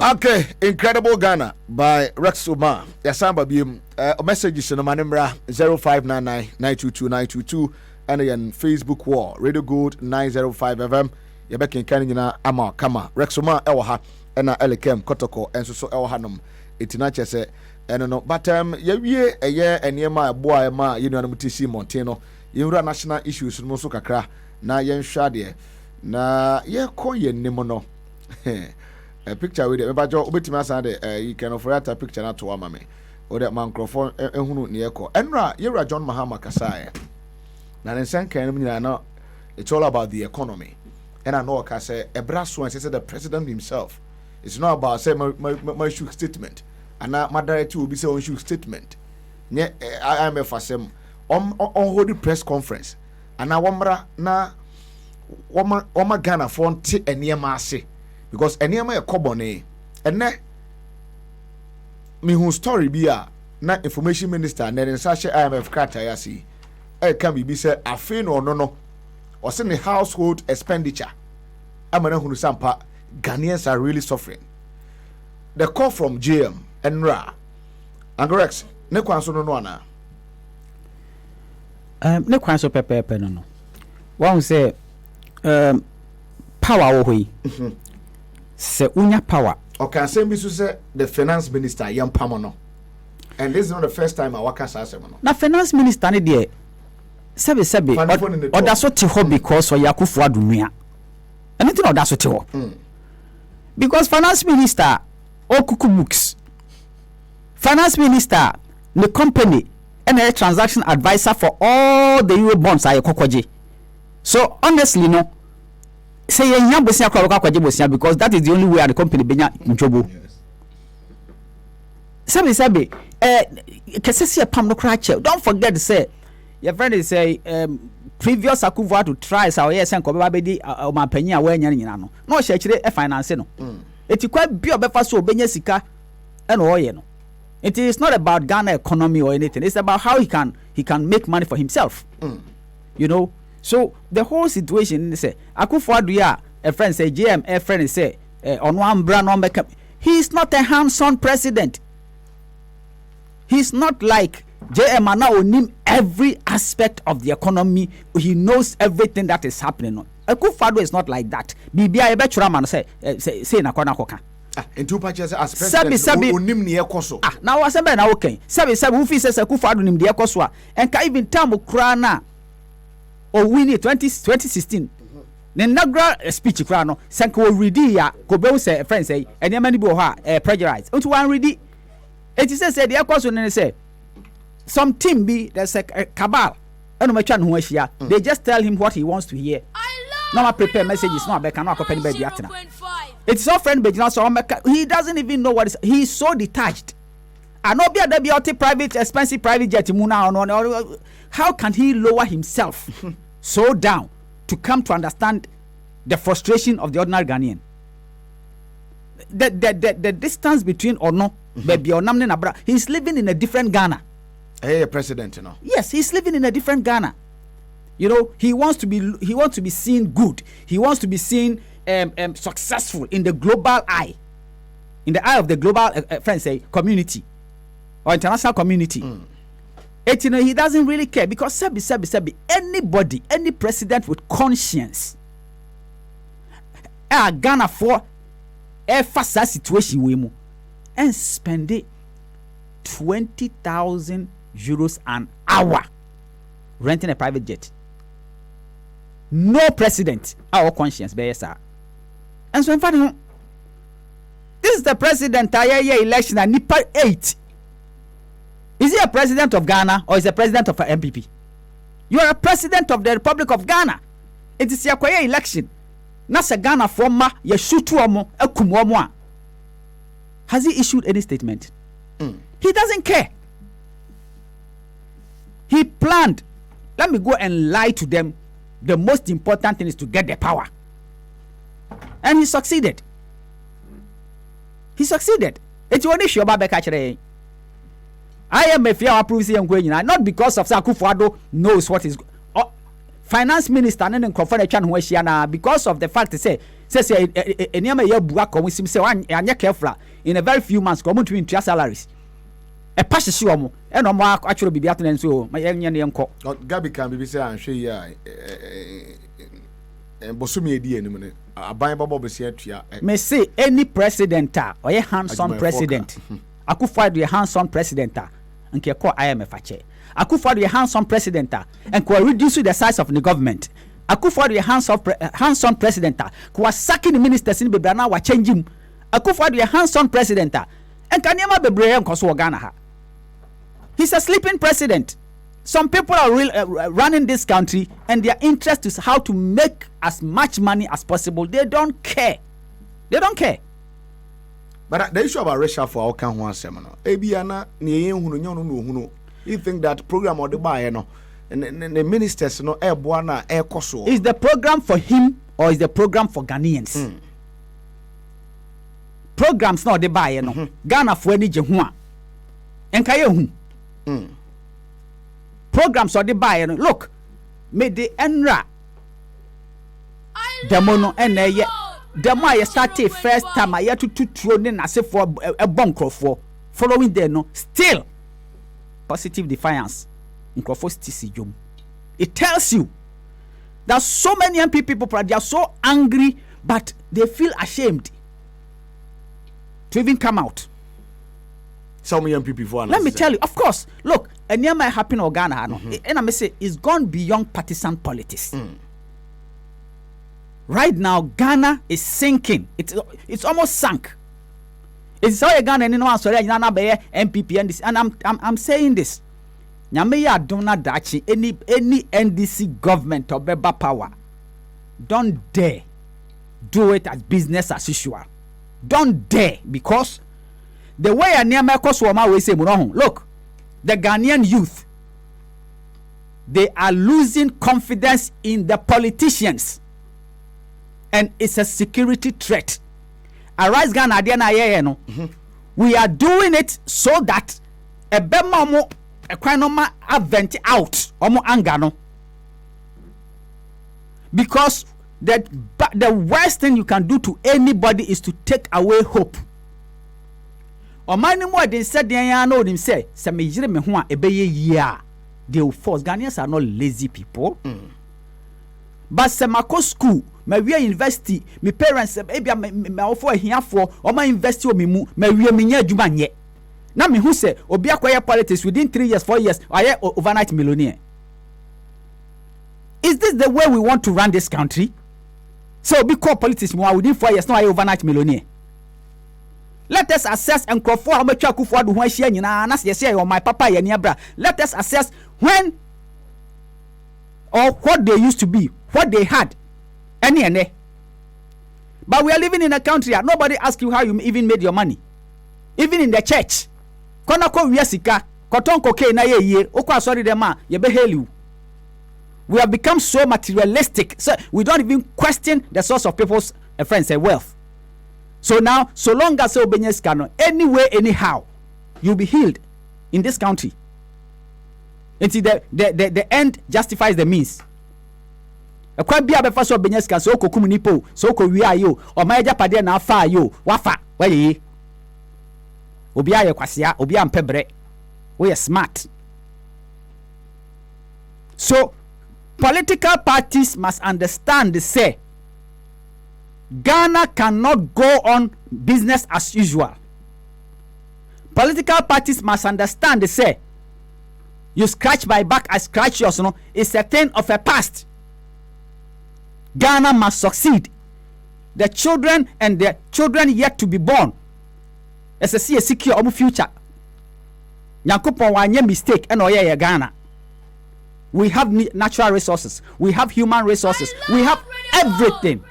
Okay, Incredible Ghana by Rex Omar. Yasamba bim messages no manembra 0599 922 922 and then Facebook wall Radio Gold 905 FM. Yebeke kan nyina ama kama Rex Omar ewo ha na ELIKEM KOTOKO enso so ewo hanom etina chese eno no but yewie eye eniema aboa ema yenuanum tisi monteno yewura national issues no so kakra na yenhwa de na yekọ yennim no a picture with it but obetima asande you can offer a picture na to ama me o de microphone ehunu ne yekọ enra yewura John Mahama kasaye na nsen kan mu nyina no it's all about the economy and I know I say Ebraso and say the president himself. It's not about say my shoe statement. And now my director will be say on shoe statement. Yeah, I am a fasem on hold the press conference. And now wamra na wama Ghana fonte eniema ase because eniema e kobone. And na me who story be a na information minister na den sache IMF krata ya si. E kan be say afi no or send the household expenditure. Amana hunu sampa Ghanaians are really suffering. The call from JM and Ra. Angorex, ne kwanso no ana. Ne kwanso pepe no. One say power wo hoi. Se unya power. Okay, same bi so say the finance minister yam pamono. And this is not the first time I waka sa asem no. Na finance minister ne de sebe oda so te ho because o yakufo adunua anything oda so te ho because finance minister okuku books finance minister the company and a transaction advisor for all the euro bonds are kokoje so honestly no say yen bosia kwa kokoje bosia because that is the only way the company benya nchobo sebe kesese pam no kra che don't forget to say your friend is say previous Akufo to try say yes and ko be di o mapanyi a wa nya nyina no no she kire e finance no etikwa bi obefa so obenya sika e no oye no it is not about Ghana economy or anything it's about how he can make money for himself you know so the whole situation is say Akufo adu ya a friend say GM a friend say on one brand on make. He is not a hands-on president. He's not like JM and now name every aspect of the economy. He knows everything that is happening. Akufo-Addo is not like that. Bibia ebe chura man say na kwana koka. In two patches as president onim ne ekoso. Now was be na okay. Sabi who fi say Akufo-Addo nim de ekoso a. Enka even time kura na o win 2016. The inaugural speech kura no senka o ready ya ko be say friend say enema ni bi o ha plagiarize. Unto one ready. It is said the ekoso ne say some team be there's a cabal. They just tell him what he wants to hear. No prepare messages. No, cannot accompany by the it's so friend, but he doesn't even know what is. He's so detached. And no be a private, expensive private jet. How can he lower himself so down to come to understand the frustration of the ordinary Ghanaian? The distance between baby or he's living in a different Ghana. Hey, president, Yes, he's living in a different Ghana. He wants to be seen good. He wants to be seen successful in the global eye, in the eye of the global community or international community. He doesn't really care because Sebi, anybody, any president with conscience, Ghana for a fast situation we mu and spend it 20,000 euros an hour renting a private jet. No president our conscience bear sir. And so in fact this is the president election and Nipa 8. Is he a president of Ghana or is he a president of MPP? You are a president of the Republic of Ghana. It is your election. Nasa Ghana former ye shoot omo ekum. Has he issued any statement? He doesn't care. He planned, let me go and lie to them. The most important thing is to get the power. And he succeeded. It's only sure about the I am a fear approves him going not because of Akufo-Addo knows what is finance minister and because of the fact they say in a very few months come to into salaries. A pass and actually be better so my young Gabi can be say and she Bosumi di any may say any president or a hands-on president. Akufo-Addo a hands-on president and can call IMF a chair. Akufo-Addo a hands-on president and can reduce the size of the government. Akufo-Addo a hands-on president who was sacking the ministers in Bebrana were changing. Akufo-Addo a hands-on president and can never be brave because Ghana. He's a sleeping president. Some people are running this country and their interest is how to make as much money as possible. They don't care. But the issue about Russia for our can one seminar. Ebiana no. You think that program or the buyer no and the ministers no air buana air koso. Is the program for him or is the program for Ghanaians? Programs no the buyer no. Ghana for any jehua. Enkaye hu. Programs or the buyer no. Look, me the enra. Demono ene Demo I started first time I had to throw in as if for a bunker for following there no still positive defiance in Crawford. It tells you that so many MP people they are so angry but they feel ashamed to even come out. Some young people for let me tell you, of course, look, and near my happen in Ghana, and I may say it's gone beyond partisan politics. Right now, Ghana is sinking. It's almost sunk. It's all Ghana and MPP and this. And I'm saying this. Nyameya dona dachi any NDC government or beba power. Don't dare do it as business as usual. Don't dare, because the way a near we say look, the Ghanaian youth, they are losing confidence in the politicians. And it's a security threat. Arise Ghana no. We are doing it so that a bemamo a kwanoma avent out omo anger no. Because the worst thing you can do to anybody is to take away hope. Or my name what they said they know them say me jire me ho a ebeye year. They will force. Ghanaians are not lazy people. But semako school, my university, my parents me offer here for or my university or me me nya adwuma nye. Na me who say obi akwaya politics within 3 years 4 years I overnight millionaire. Is this the way we want to run this country? So be called politics within 4 years now I overnight millionaire. Let us assess and crop for how much aku for do when share nyina na say or my papa ye niabra. Let us assess when or what they used to be, what they had. Any. But we are living in a country that nobody asks you how you even made your money. Even in the church. Konako wiasika, kotonko ke na ye, okwa sorry dem a ye be hail you. We have become so materialistic, so we don't even question the source of people's friends and wealth. So now, so long as obenyes cano, anyway, anyhow, you'll be healed in this country. Until the end justifies the means. A quite be a first obenyes can so komunipo, so ko we are you, or my japade na fa you, wafa, where ye? Obia kwasia, obia mpebre. We are smart. So political parties must understand say Ghana cannot go on business as usual. Political parties must understand say you scratch my back, I scratch yours. No, it's a thing of a past. Ghana must succeed. The children and the children yet to be born, as a secure of future. Nyankopon wanye mistake and oye Ghana. We have natural resources. We have human resources. We have everything.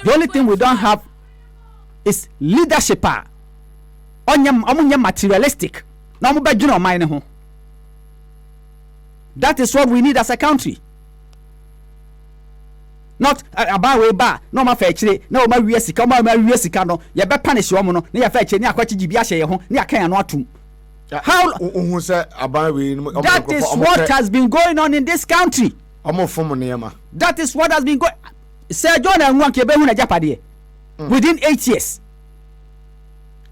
The only thing we don't have is leadership. Omunya materialistic. That is what we need as a country. Not about way bar, no ma fetch, no ma wiesika, ma wiesika no, ye be punish your mono, near fetch, near quachi gibia she hon, near can atum. How that is what has been going on in this country. That is what has been going. Sir John and one kebehuna japade within 8 years.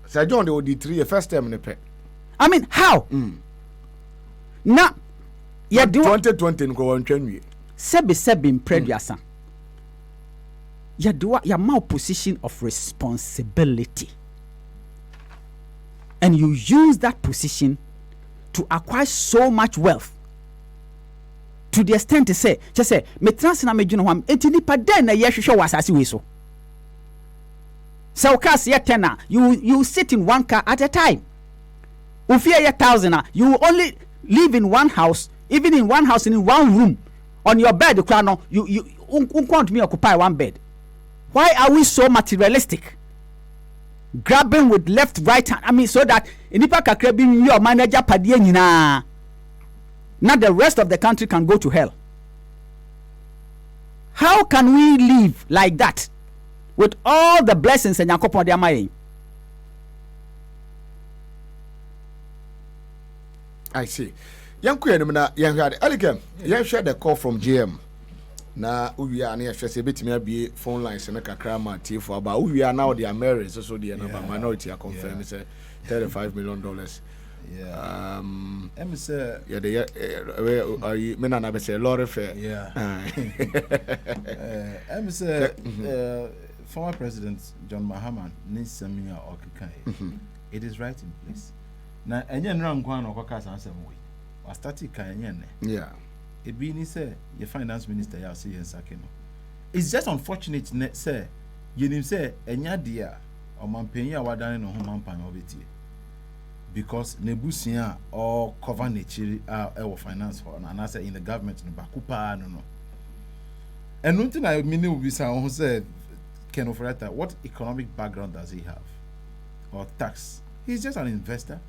Sir John they would 3 first term. I mean, how? Now, yeah, 2020 go on train. Sebi previous. Your more position of responsibility, and you use that position to acquire so much wealth to the extent to say, just say, me transna me juno hwam enti nipa den na ye hwehwe wasase we so. So cars ye tenna, you sit in one car at a time. Ufia ye 1,000, you only live in one house, even in one house in one room. On your bed, you want me occupy one bed. Why are we so materialistic? Grabbing with left, right hand. I mean, so that inipa kakra bi your manager padie nyina. Now the rest of the country can go to hell. How can we live like that with all the blessings in Yakopon de Amaye? I see. Yanku enumna yanhade ELIKEM yan share the call from GM na uwia na yahwese betimi abie phone lines na kakra ma tifo aba uwia now the Americans so the number minority are confirmed say $35 million. Yeah. Em say yeah the me na be say lorry fair. Yeah. Em say former President John Mahama needs Samia Okikai. It is right in place. Na enye nra nkwan no kwaka sansem we. I started Kanye. Yeah. It being say your finance minister ya see yen sake no. It's just unfortunate say you nim say enya dia o mampanyi a wadane no ho mampan obetie. Because nebusia or cover nature our finance for and say in the government no bakupa no. And nothing I mean will be someone who said Ken Ofrata, what economic background does he have? Or tax? He's just an investor.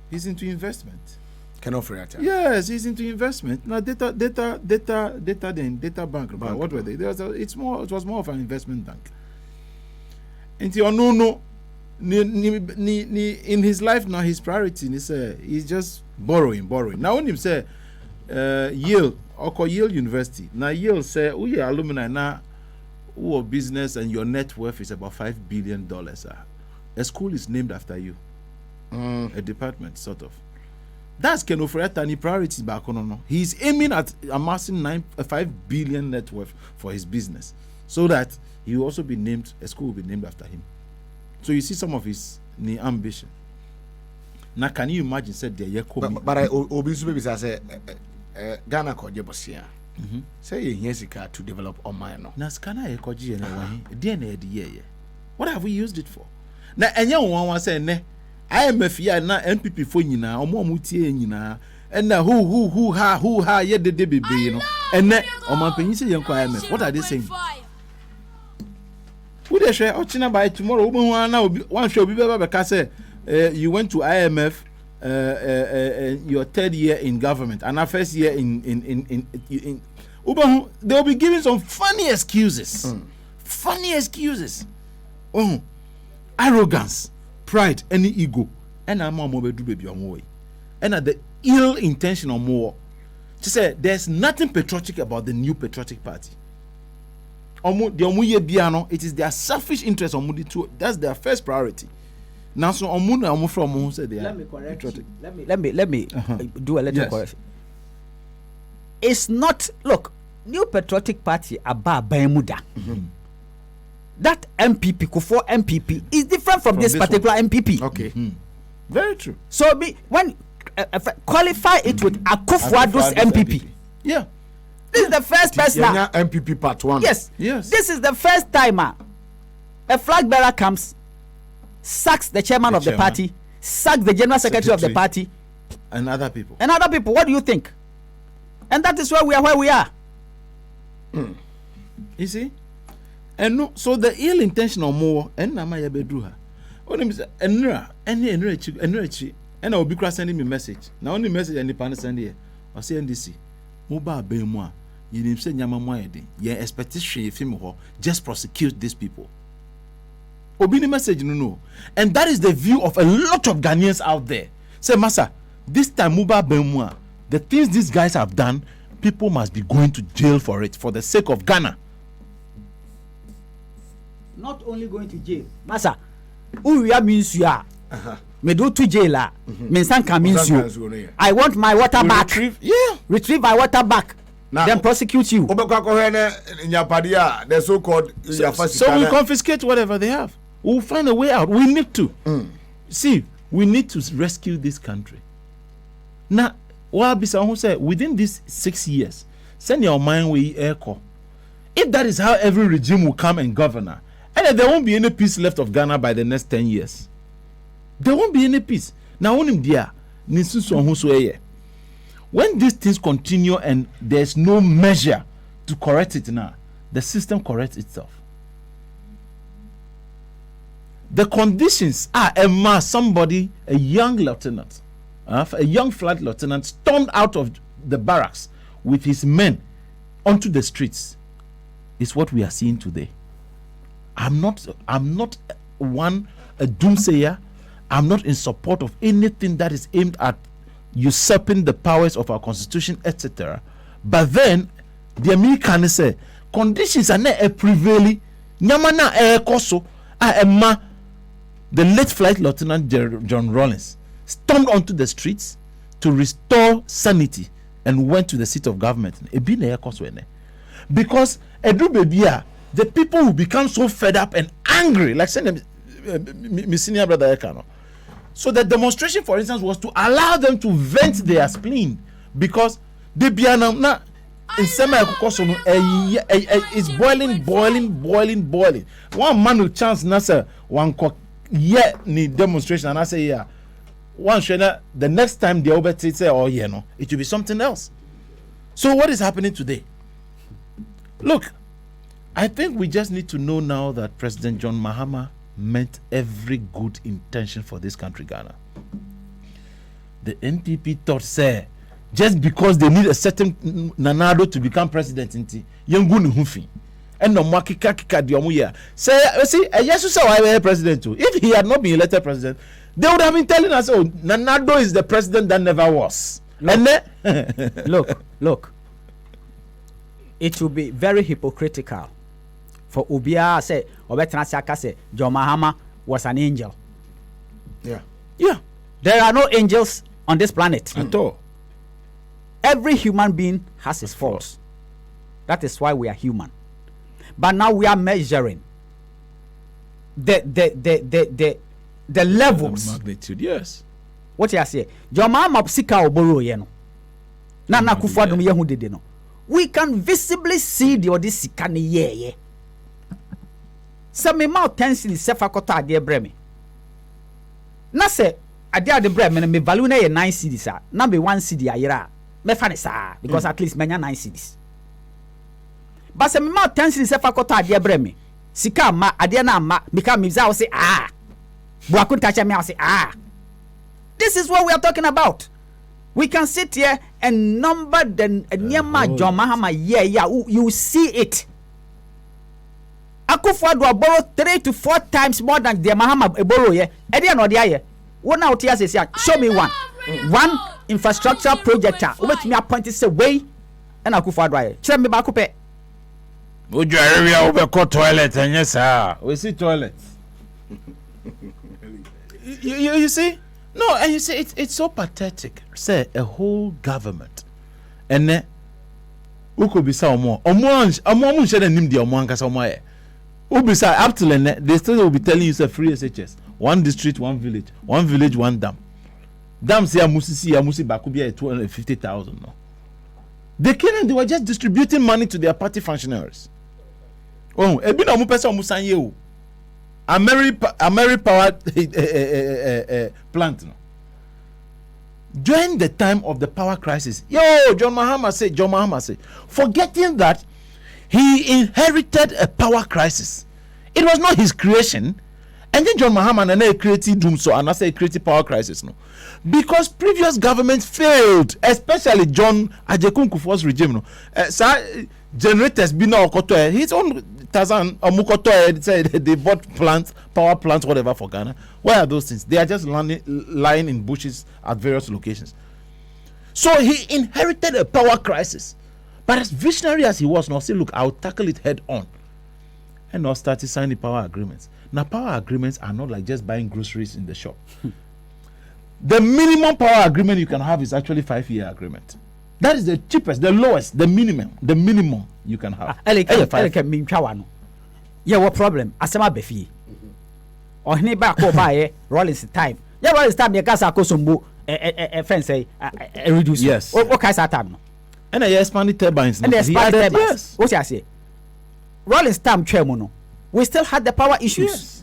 He's into investment. Ken Ofrata. Yes, he's into investment. Now data bank. What were they? It was more of an investment bank. And no. In his life now, his priority is he's just borrowing. Now when him say Yale University. Now Yale say we are alumni now who business and your net worth is about $5 billion. A school is named after you. A department, sort of. That's Ken Ofreta and priorities back on. He's aiming at amassing 5 billion net worth for his business, so that he will also be named. A school will be named after him. So you see some of his ambition. Now, can you imagine? Said the year but I obviously say Ghana koje bosia. Say yesika to develop OMAR no. Na skana ye koje na wahi. DNA the year. What have we used it for? Na enya one say ne. IMF ya na NPP fo nyina omo mutie nyina and who ha ye de bebe no and omampanyin say yenko IMF. What are they saying? Who they share ochina by tomorrow obo na one show obi beba beka say you went to IMF your third year in government and our first year in they will be giving some funny excuses. Funny excuses. Arrogance, pride, any ego, and I'm more do baby on way, and at the ill intention or more. She said, "There's nothing patriotic about the new patriotic party. It is their selfish interest. That's their first priority. Now, so from said they are patriotic. Let me do a little correction. It's not look new patriotic party about Bermuda. That MPP, Kufuor MPP, is different from this particular one. MPP. Okay. Very true. So when qualify it with Akufo-Addo's MPP. Yeah. This is the first person. MPP part 1. Yes. This is the first time a flag bearer comes, sacks the chairman of the party, sacks the general secretary of the party. And other people. What do you think? And that is where we are. You see? And no, so the ill intention or more, and Nama Yabedruha. Only Enra, and I will be sending me message. Now, only message and the panel send here. Or say NDC. Muba Bemoa, you didn't say Yamamoyede. Your expectation if him just prosecute these people. Obini message no. And that is the view of a lot of Ghanaians out there. Say, Massa, this time Muba Bemoa, the things these guys have done, people must be going to jail for it for the sake of Ghana. Not only going to jail, Massa, Uria means you are. Me do to jail. Mensanka means you. I want my water back. Retrieve my water back. Now, then prosecute you. The so-called. So we confiscate whatever they have. We'll find a way out. We need to. See, we need to rescue this country. Now, what Bisa who said within these 6 years, send your mind where air call. If that is how every regime will come and govern, and there won't be any peace left of Ghana by the next 10 years. There won't be any peace. Now, when these things continue and there's no measure to correct it now, the system corrects itself. The conditions are a young lieutenant, a young flight lieutenant stormed out of the barracks with his men onto the streets. Is what we are seeing today. I'm not a doomsayer. I'm not in support of anything that is aimed at usurping the powers of our constitution, etc. But then the American say conditions are not prevailing. Nyamana koso the late flight Lieutenant John Rawlings stormed onto the streets to restore sanity and went to the seat of government. Because the people will become so fed up and angry, like send them, my senior brother Ekano. So the demonstration, for instance, was to allow them to vent their spleen because they be now in semi it's boiling. One man with chance nasa one need demonstration and I say yeah. One shena the next time the over say oh yeah no, it will be something else. So what is happening today? Look, I think we just need to know now that President John Mahama meant every good intention for this country, Ghana. The NPP thought, say, just because they need a certain Nanado to become president, and no makika diomuya. Say, see, yes, so I were president too. If he had not been elected president, they would have been telling us, oh, Nanado is the president that never was. Look. It will be very hypocritical for Ubia say Obetana Saka say John Mahama was an angel. Yeah. There are no angels on this planet at all. Every human being has his faults. That is why we are human. But now we are measuring the levels. The magnitude, yes. What you say? John Mahama sika oboro ye no. Na Kufuor ye hu dede no. We can visibly see the odi sika ne ye. Some me mouth tension is sefakoto ade bre me. Na se ade bre me me value na ye 9 cedis a. Na be 1 cedi ayera. Me fa ne sa because at least menya 9 cedis. But se me mouth tension is sefakoto ade bre me. Sika ma ade na ma meka me za wo say Buaku tacha me say This is what we are talking about. We can sit here and number the Nyama John Mahama you see it. Akufo do borrow 3 to 4 times more than the Mahama borrow ye. E dey no dey here. One out here say show me one infrastructure project which me appoint say way and Akufo do here. Tell me ba ko pe. Ojo area we be toilet and yes sir. We see toilet. You see? No, and you see, it's so pathetic. Say a whole government, and then ukobisa omo share nim di omo ankasa omo ye. Ubisa up till they still will be telling you say free SHS, 1 district, 1 village, 1 village, 1 dam. Dam say amusi baku be 250,000 no. They were just distributing money to their party functionaries. Oh, ebi na omo pesa omo sanye o. Ameri power plant. No. During the time of the power crisis, John Mahama say, forgetting that he inherited a power crisis. It was not his creation. And then John Mahama and created doom so and I say created power crisis. No. Because previous governments failed, especially John Ajekun Kufuor's regime. No. Generators be now his own Tazan Mukoto said they bought power plants, whatever for Ghana. Where are those things? They are just lying in bushes at various locations. So he inherited a power crisis. But as visionary as he was, now say, look, I'll tackle it head on. And now started signing power agreements. Now, power agreements are not like just buying groceries in the shop. The minimum power agreement you can have is actually 5-year agreement. That is the cheapest, the lowest, the minimum you can have. Yeah, what problem? Asema befi. Ohni ba ko ba ye Rollins time. Yeah, Rollins time ye kasa akosombo friend say reduce. Yes. What kind of time no? And I expanded turbines. And they expanded turbines. Yes. What you say? Rollins time no. We still had the power issues. Yes.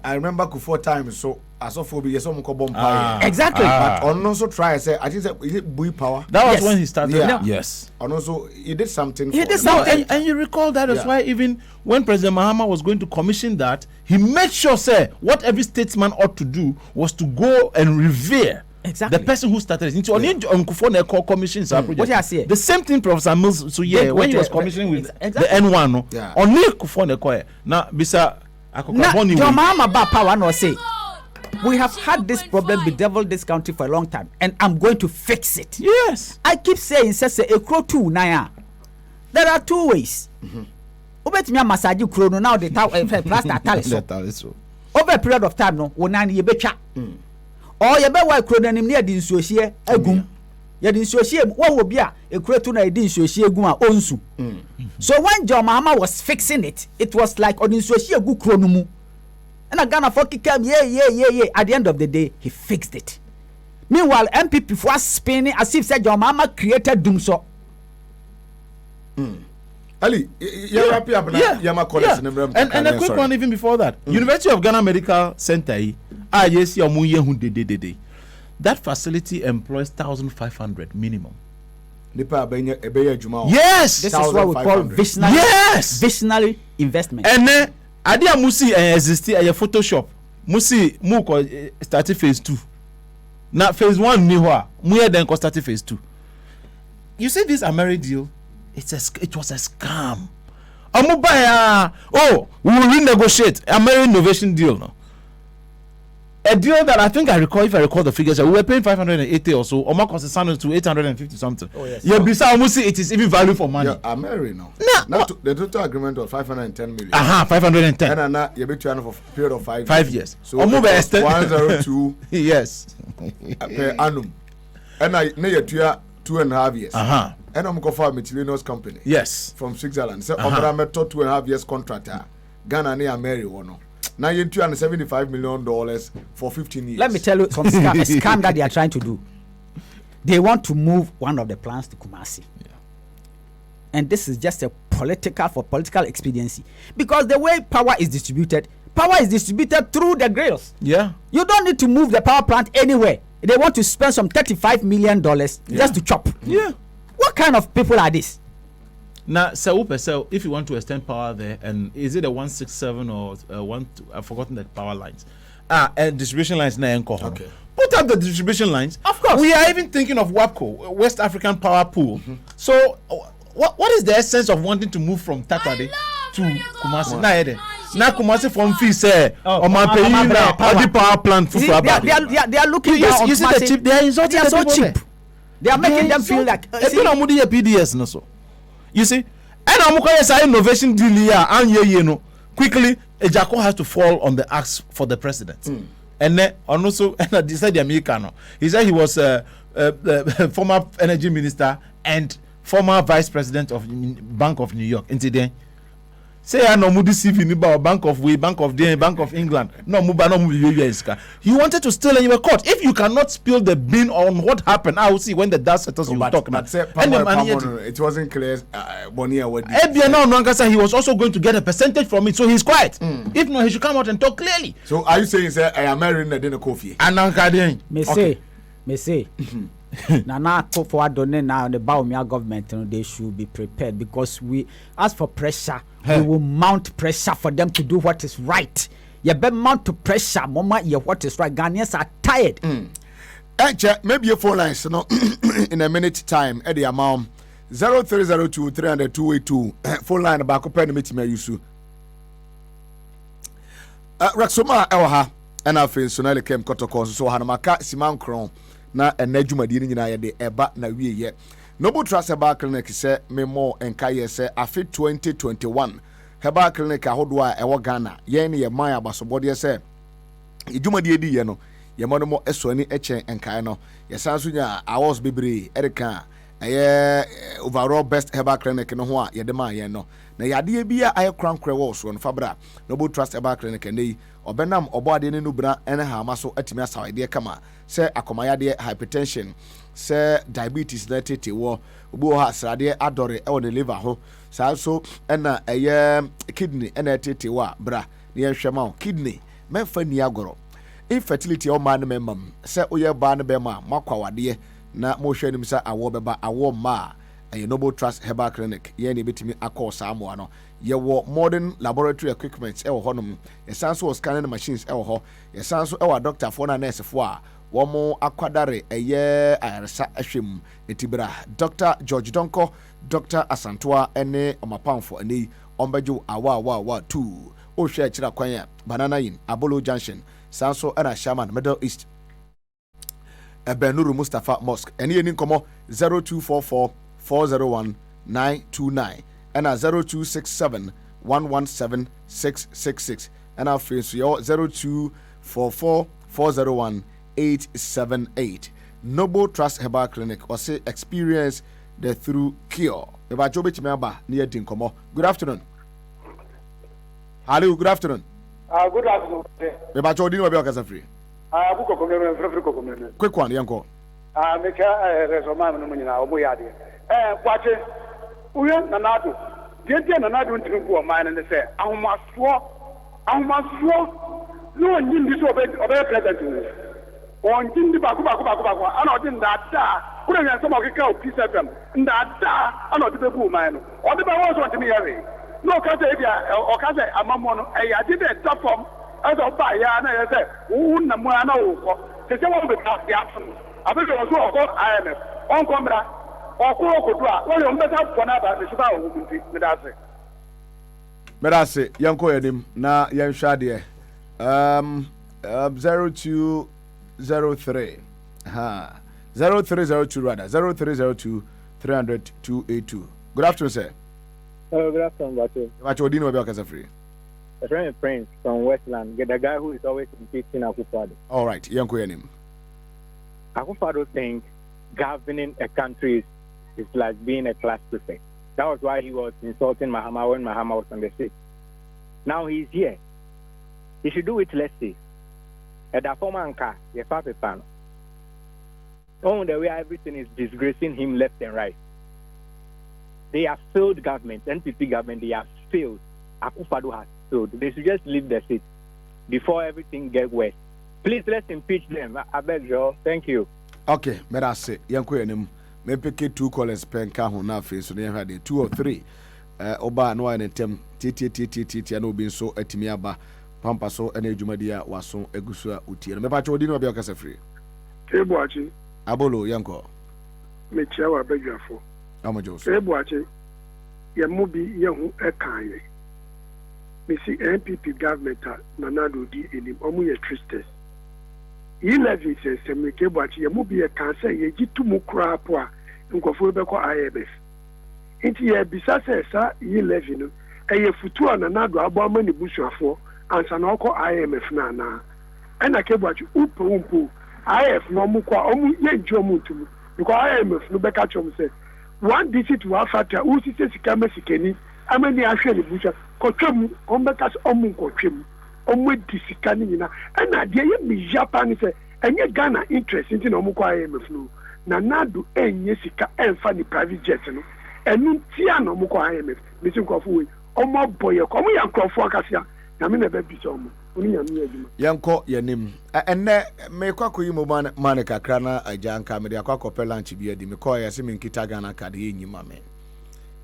I remember Kufuor time so as of phobia some bomb exactly. But on also try and say I think is it Bui power. That was when he started. Yeah. Yes. And also he did something. And you recall that is why even when President Mahama was going to commission that, he made sure say what every statesman ought to do was to go and revere the person who started it. On Kufuor commissions project. What you say? The same thing Professor Mills so when he was commissioning with the N1 no. Yeah. On Kufuor now bisa Your mama ba power no say we have had this problem bedeviled this country for a long time and I'm going to fix it. Yes. I keep saying say a crow too na. There are 2 ways. Obetimi massage crow no now the plaster taliso. Over a period of time no wonan ye betwa. Or ye be wa crow nanim ne adi nsuohie agum. Ye di nsuohie wo bi a e crow to na adi nsuohie agum a onsu. So when John Mahama was fixing it, it was like on nsuohie agu crow no mu. And a Ghana for came yeah. At the end of the day, he fixed it. Meanwhile, MPP was spinning as if said John Mahama created doom so. Ali, and a quick one even before that. University of Ghana Medical Center, that facility employs 1,500 minimum. Yes, this is what we call visionary. Yes, visionary investment. And Adia Musi exist a Photoshop. Musi Muko started phase 2. Now phase 1 niwa. Muye then started phase 2. You see this Ameri deal? It was a scam. Amubaya. Oh, we will renegotiate Ameri innovation deal now. a deal that I think I recall, if I recall the figures, we were paying 580 or so. OMAR concession to 850 something. Oh yes. Yeah, besides almost it is even value for money. Yeah, I'm married now. The total agreement was 510 million. 510. And now you be trying for a period of 5 years. So 102 yes per annum. And I near 2.5 years. And I'm going for a miscellaneous company. Yes. From Switzerland. So I'm a 2.5 years contractor. Ghana near Mary one. Now you're $275 million for 15 years. Let me tell you some scam that they are trying to do. They want to move one of the plants to Kumasi. Yeah. And this is just a political expediency. Because the way power is distributed through the grills. Yeah. You don't need to move the power plant anywhere. They want to spend some $35 million just to chop. Yeah. What kind of people are this? Now, so if you want to extend power there, and is it a 167 or I've forgotten the power lines? And distribution lines na okay. Put up the distribution lines. Of course. We are even thinking of WAPCO, West African Power Pool. So, what is the essence of wanting to move from Takoradi to Kumasi? Now Kumasi from fee say on my paying the power plant for they are looking down. You see the cheap. They are insulting. They are so cheap. They are making them feel like PDS no so. You see, and I'm going to say innovation deal here, and you know, quickly, a jackal has to fall on the axe for the president. And then, also, and he said the Americano. He said he was former energy minister and former vice president of Bank of New York. Incident. Say I no mudi CV ni ba Bank of England. No muba no mudi. He wanted to steal and you were caught. If you cannot spill the bean on what happened, I will see when the dust settles. You talk now. It wasn't clear. He was also going to get a percentage from it, so he's quiet. If not, he should come out and talk clearly. So are you saying say I am marrying a dinner coffee? Me say. Nana for Adonai now the Baumia government, they should be prepared because we ask for pressure. We will mount pressure for them to do what is right. You better mount to pressure, mama. What is right? Ghanaians are tired. Maybe your phone lines, in a minute time. Eddie amount 0302 300 282. Phone line back up and meet me. You Raksoma Elha and I feel so ELIKEM KOTOKO so Hanamaka Simon Cron. Na enadwuma di nyina ye de eba na wie ye Noble Trust Herbal Clinic say me more enkaye say afi 2021 Herbal Clinic ahodo a ewo Ghana ye ne ye man abasobode say edwuma di edi ye no ye mo no mo esoni echen enkaye no ye sanso nya awards bebre erika overall best Herbal Clinic no ho a ye de ma ye no na yade bia aye krankre wo so no fabra Noble Trust Herbal Clinic nei obenam obode ne nubra ene ha maso atimi asawide kama se akomayade hypertension se diabetes na tete wo obi wo ha srade adore e wo ne liver ho sa so ena kidney ena tete wo bra ne hwema kidney memfa ni agoro infertility o man memam se oye ba ne be ma makwawade na mo hwanim sa awo beba awo ma Noble Trust Herbal Clinic ye ne betimi akọ saamo ano ye wo modern laboratory equipment e wo honom ye sanso wo scanning machines e wo ho ye sanso e wa doctor for na nurse for a wo mo akwadare ayaresa ahwem etibra Dr. George Donko Dr. Asantoa ene omapamfo ene ombejo awa 2 o hwe akira kwan ya Banana Inn Abolo Junction sanso era Shaman Middle East Benuru Mustafa Mosque ene yeni nkomo 0244 401 929 and 0267 117 666 and our face your 0244 401 878 Noble Trust Herbal Clinic or say experience the through cure. If I job it member near Dinkomo. Good afternoon. Hello, good afternoon. Good afternoon. If I told you about Casafree. Quick one, Yanko. Make a resume now, Boyadi. Kwache uye nanado dede nanado ntinu go man ne se ahomaso no nyindi so obe president on nyindi ba ana odin da da kure nyan so makeka o peace fm nda da ana odibe bu man no odibe wo so ntimi yare no ka se bia o ka se amamo no ya dede topom aso ba ya na ye se wu na mu ana wo ko se se wo be ka ya fun abe so ko IMF on komra Medase yanko yadim na yanhwa de 0203. 0302 rather. 0302 300 282. Good afternoon, sir. Good afternoon, Bato. Bato, do you know about Casafree? A friend Prince from Westland, the guy who is always impeaching Akufo-Addo. All right, Yanko Yanim. Akufo-Addo thinks governing a country is like being a class prefect. That was why he was insulting Mahama when Mahama was on the seat. Now he's here. He should do it, let's see. At the former anchor, the Papa Pan. On the way everything is disgracing him left and right. They have failed government, NPP government, they have failed. Akufo-Addo has failed. They should just leave the seat before everything gets worse. Please, let's impeach them. I beg you. Thank you. Okay, may I say, Yanko Yanim, may pick 2 callers pen kahun na face, so they had 2 or 3. Oba no an attempt, TTTTT, and Obin so etimiaba, Pampa so, and Jumadia was so egusua uti. And Mepacho didn't be a Casafree. Kebuachi. Abolo, Yanko. Mechawa beg you for. Amajos. Kebuachi. Yamubi Yahu Ekaye. Missy NPP government, Nanado D. in Omuya Tristes. 11 says, Kebuachi, Yamubi a cancer, Yajitu Mukra Poa, Nkofubeko IMF. Inti ye bisa sesa 11 no eye futu ananado aboma ni busuafo ansa na okọ IMF na ena Kebuachi upumpu IMF no mu kwa omu ye njo mu ntumu because IMF no beka chom say one digit wa factor usi se sika mesikeni amani ahwe ni busua kotwam ombeka omu kotwam omu disika ni nyina ena de ye mi Japan say enye Ghana interest inti na omu kwa IMF no na nado enye sika enfa ni private jet no enu tia no mu kwa IMF misi nkofo we omo boye ko mu ya nkofo akasia na me na be bi so omo oni ya mi adwuma yanko yanim enne me kwakoyi mo man kakra na ajanka me de akwa lunch bi adi me ko ya se me nkita Ghana card ye nyima me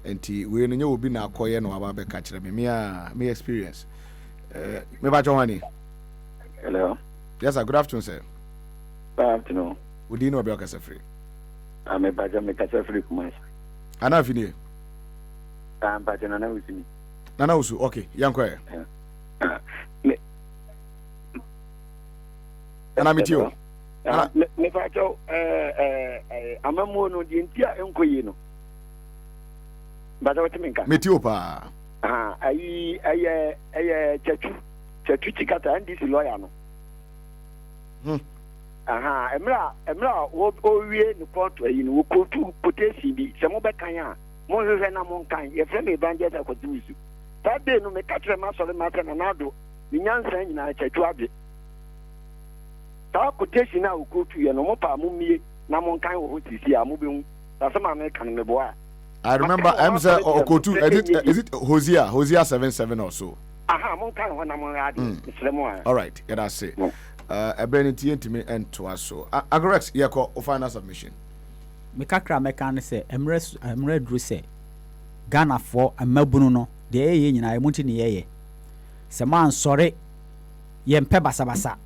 enti we no nye obi na akoye no aba be ka kire me experience me ba jowani. Hello. Yes sir, good afternoon sir. Good afternoon. Would you know about Casafree? I'm a Casafree Kumas. Ana fini. But Nana Usini. Nana Usu, okay, Yanko. Ana mitio. Me facho amamono dintia enkoyino. Bata watiminka. Mitio pa. Ayi chetu chikata and this lawyer no. Emra owie no court yi no kotu potesi bi se mo bekan a mo hwehwe na mo kan ye frɛ me banjeta akotimusu that day no me katre ma sɔre ma tɛ na nado ni nyansa nyina kyatu ade ta potesi na kotu ye no mo pa mo mie na mo kan wo hotisi a mo be hu asema me kan me boa. I remember I'm say Okotu is it Hosea 77 or so. Mo kan ho na mo ade frɛ a. All right, get us say. Ability intime and to us so. Agrex, yako final submission. Mekakra mekan say emre dru say Ghana for amabunu no de ye nyina emunti ne ye. Se man sorry ye mpe basabasa.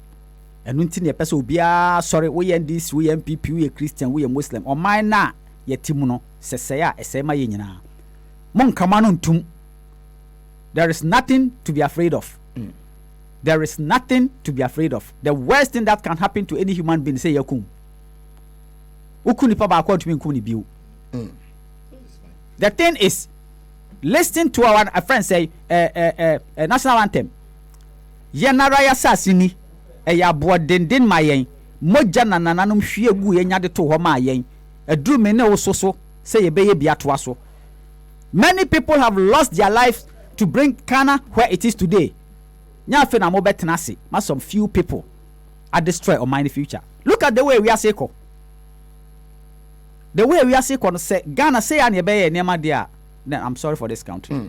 Enu nti ne pese obia sorry we ye this we MPP we Christian we Muslim. O man na ye timu no sese ya ese ma ye nyina. Mon kama no ntum. There is nothing to be afraid of. There is nothing to be afraid of. The worst thing that can happen to any human being say yakum. Ukuni pa ba kwa tumi nkuni biu. The thing is, listen to our friend say national anthem. Ye naraya sasini ya bo denden ma yen. Moja na nananum hwie gu ye nyade to ho ma yen. Aduru me ne wososo say ye beye bia to aso. Many people have lost their lives to bring Ghana where it is today. Nyafe na mo betena se, ma some few people are destroy or mind the future. Look at the way we are seko. The way we are seko no say Ghana say an yebeye niam dia. Then I'm sorry for this country.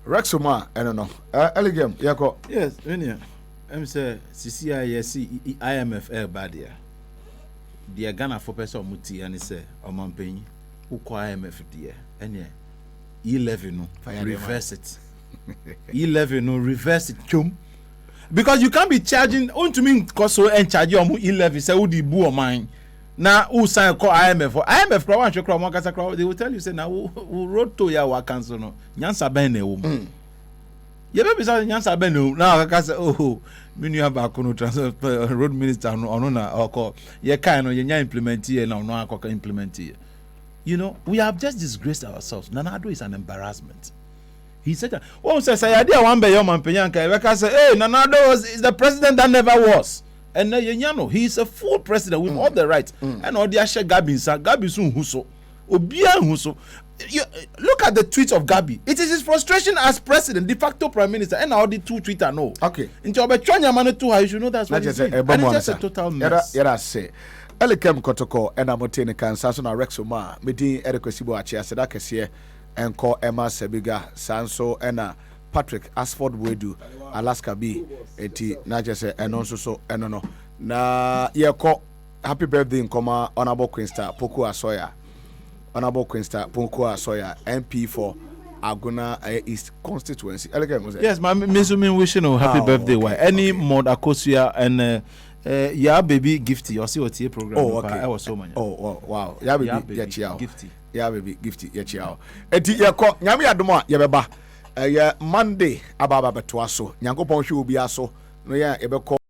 Rexoma, I don't know. ELIKEM, yako. Yes, Enya. I'm say CCISC IMF badia. Dia Ghana for person muti and say omampenyi. Uko IMF dia. Enya 11 no reverse it. 11 no reverse it chum because you can't be charging on to me so and charge you 11 say who the boo of mine now who sign call IMF for IMF crowd they will tell you say now who wrote to ya wa cancel no nyansa ben na wo You be say nyansa be no. Now I say oh, me nu aba ko no transport road minister no na oko. Ye kan no ye nya implement here na no akọ implement here. You know, we have just disgraced ourselves. Nana Addo is an embarrassment. He said that. Oh, says I idea one be your man penyanka. We can say, hey, Nana Addo is the president that never was. And he is a full president with all the rights. And all the Asha Gabi soon huso. Obia huso. Look at the tweets of Gabi. It is his frustration as president, de facto prime minister, and all the two Twitter no. Okay. Into Obechonya manu too, you should know that's what he's saying. And it's just a total mess. Yeah, say. ELIKEM KOTOKO and Amotene Kansaso na Rex OMAR. Medi Erekwesibo Achia Seda Kesiye enko Emma Sebiga Sanso ena Patrick Asford Wedu Alaska B eti na jese eno so eno no na yeko happy birthday nkoma honorable Queen Star Poku Asoya MP for Aguna East constituency. Yes, my Mizumi wishing you happy birthday. Why any mod Akosia and yeah baby gifty you see what your program. Oh okay. I was so many. Oh wow. Yeah baby gifty. Yeah baby gifty yachiao. Eti yeko nyame adomo yebeba. Monday ababa betwa so. Nyankopon hwe obi aso. No ya yebeko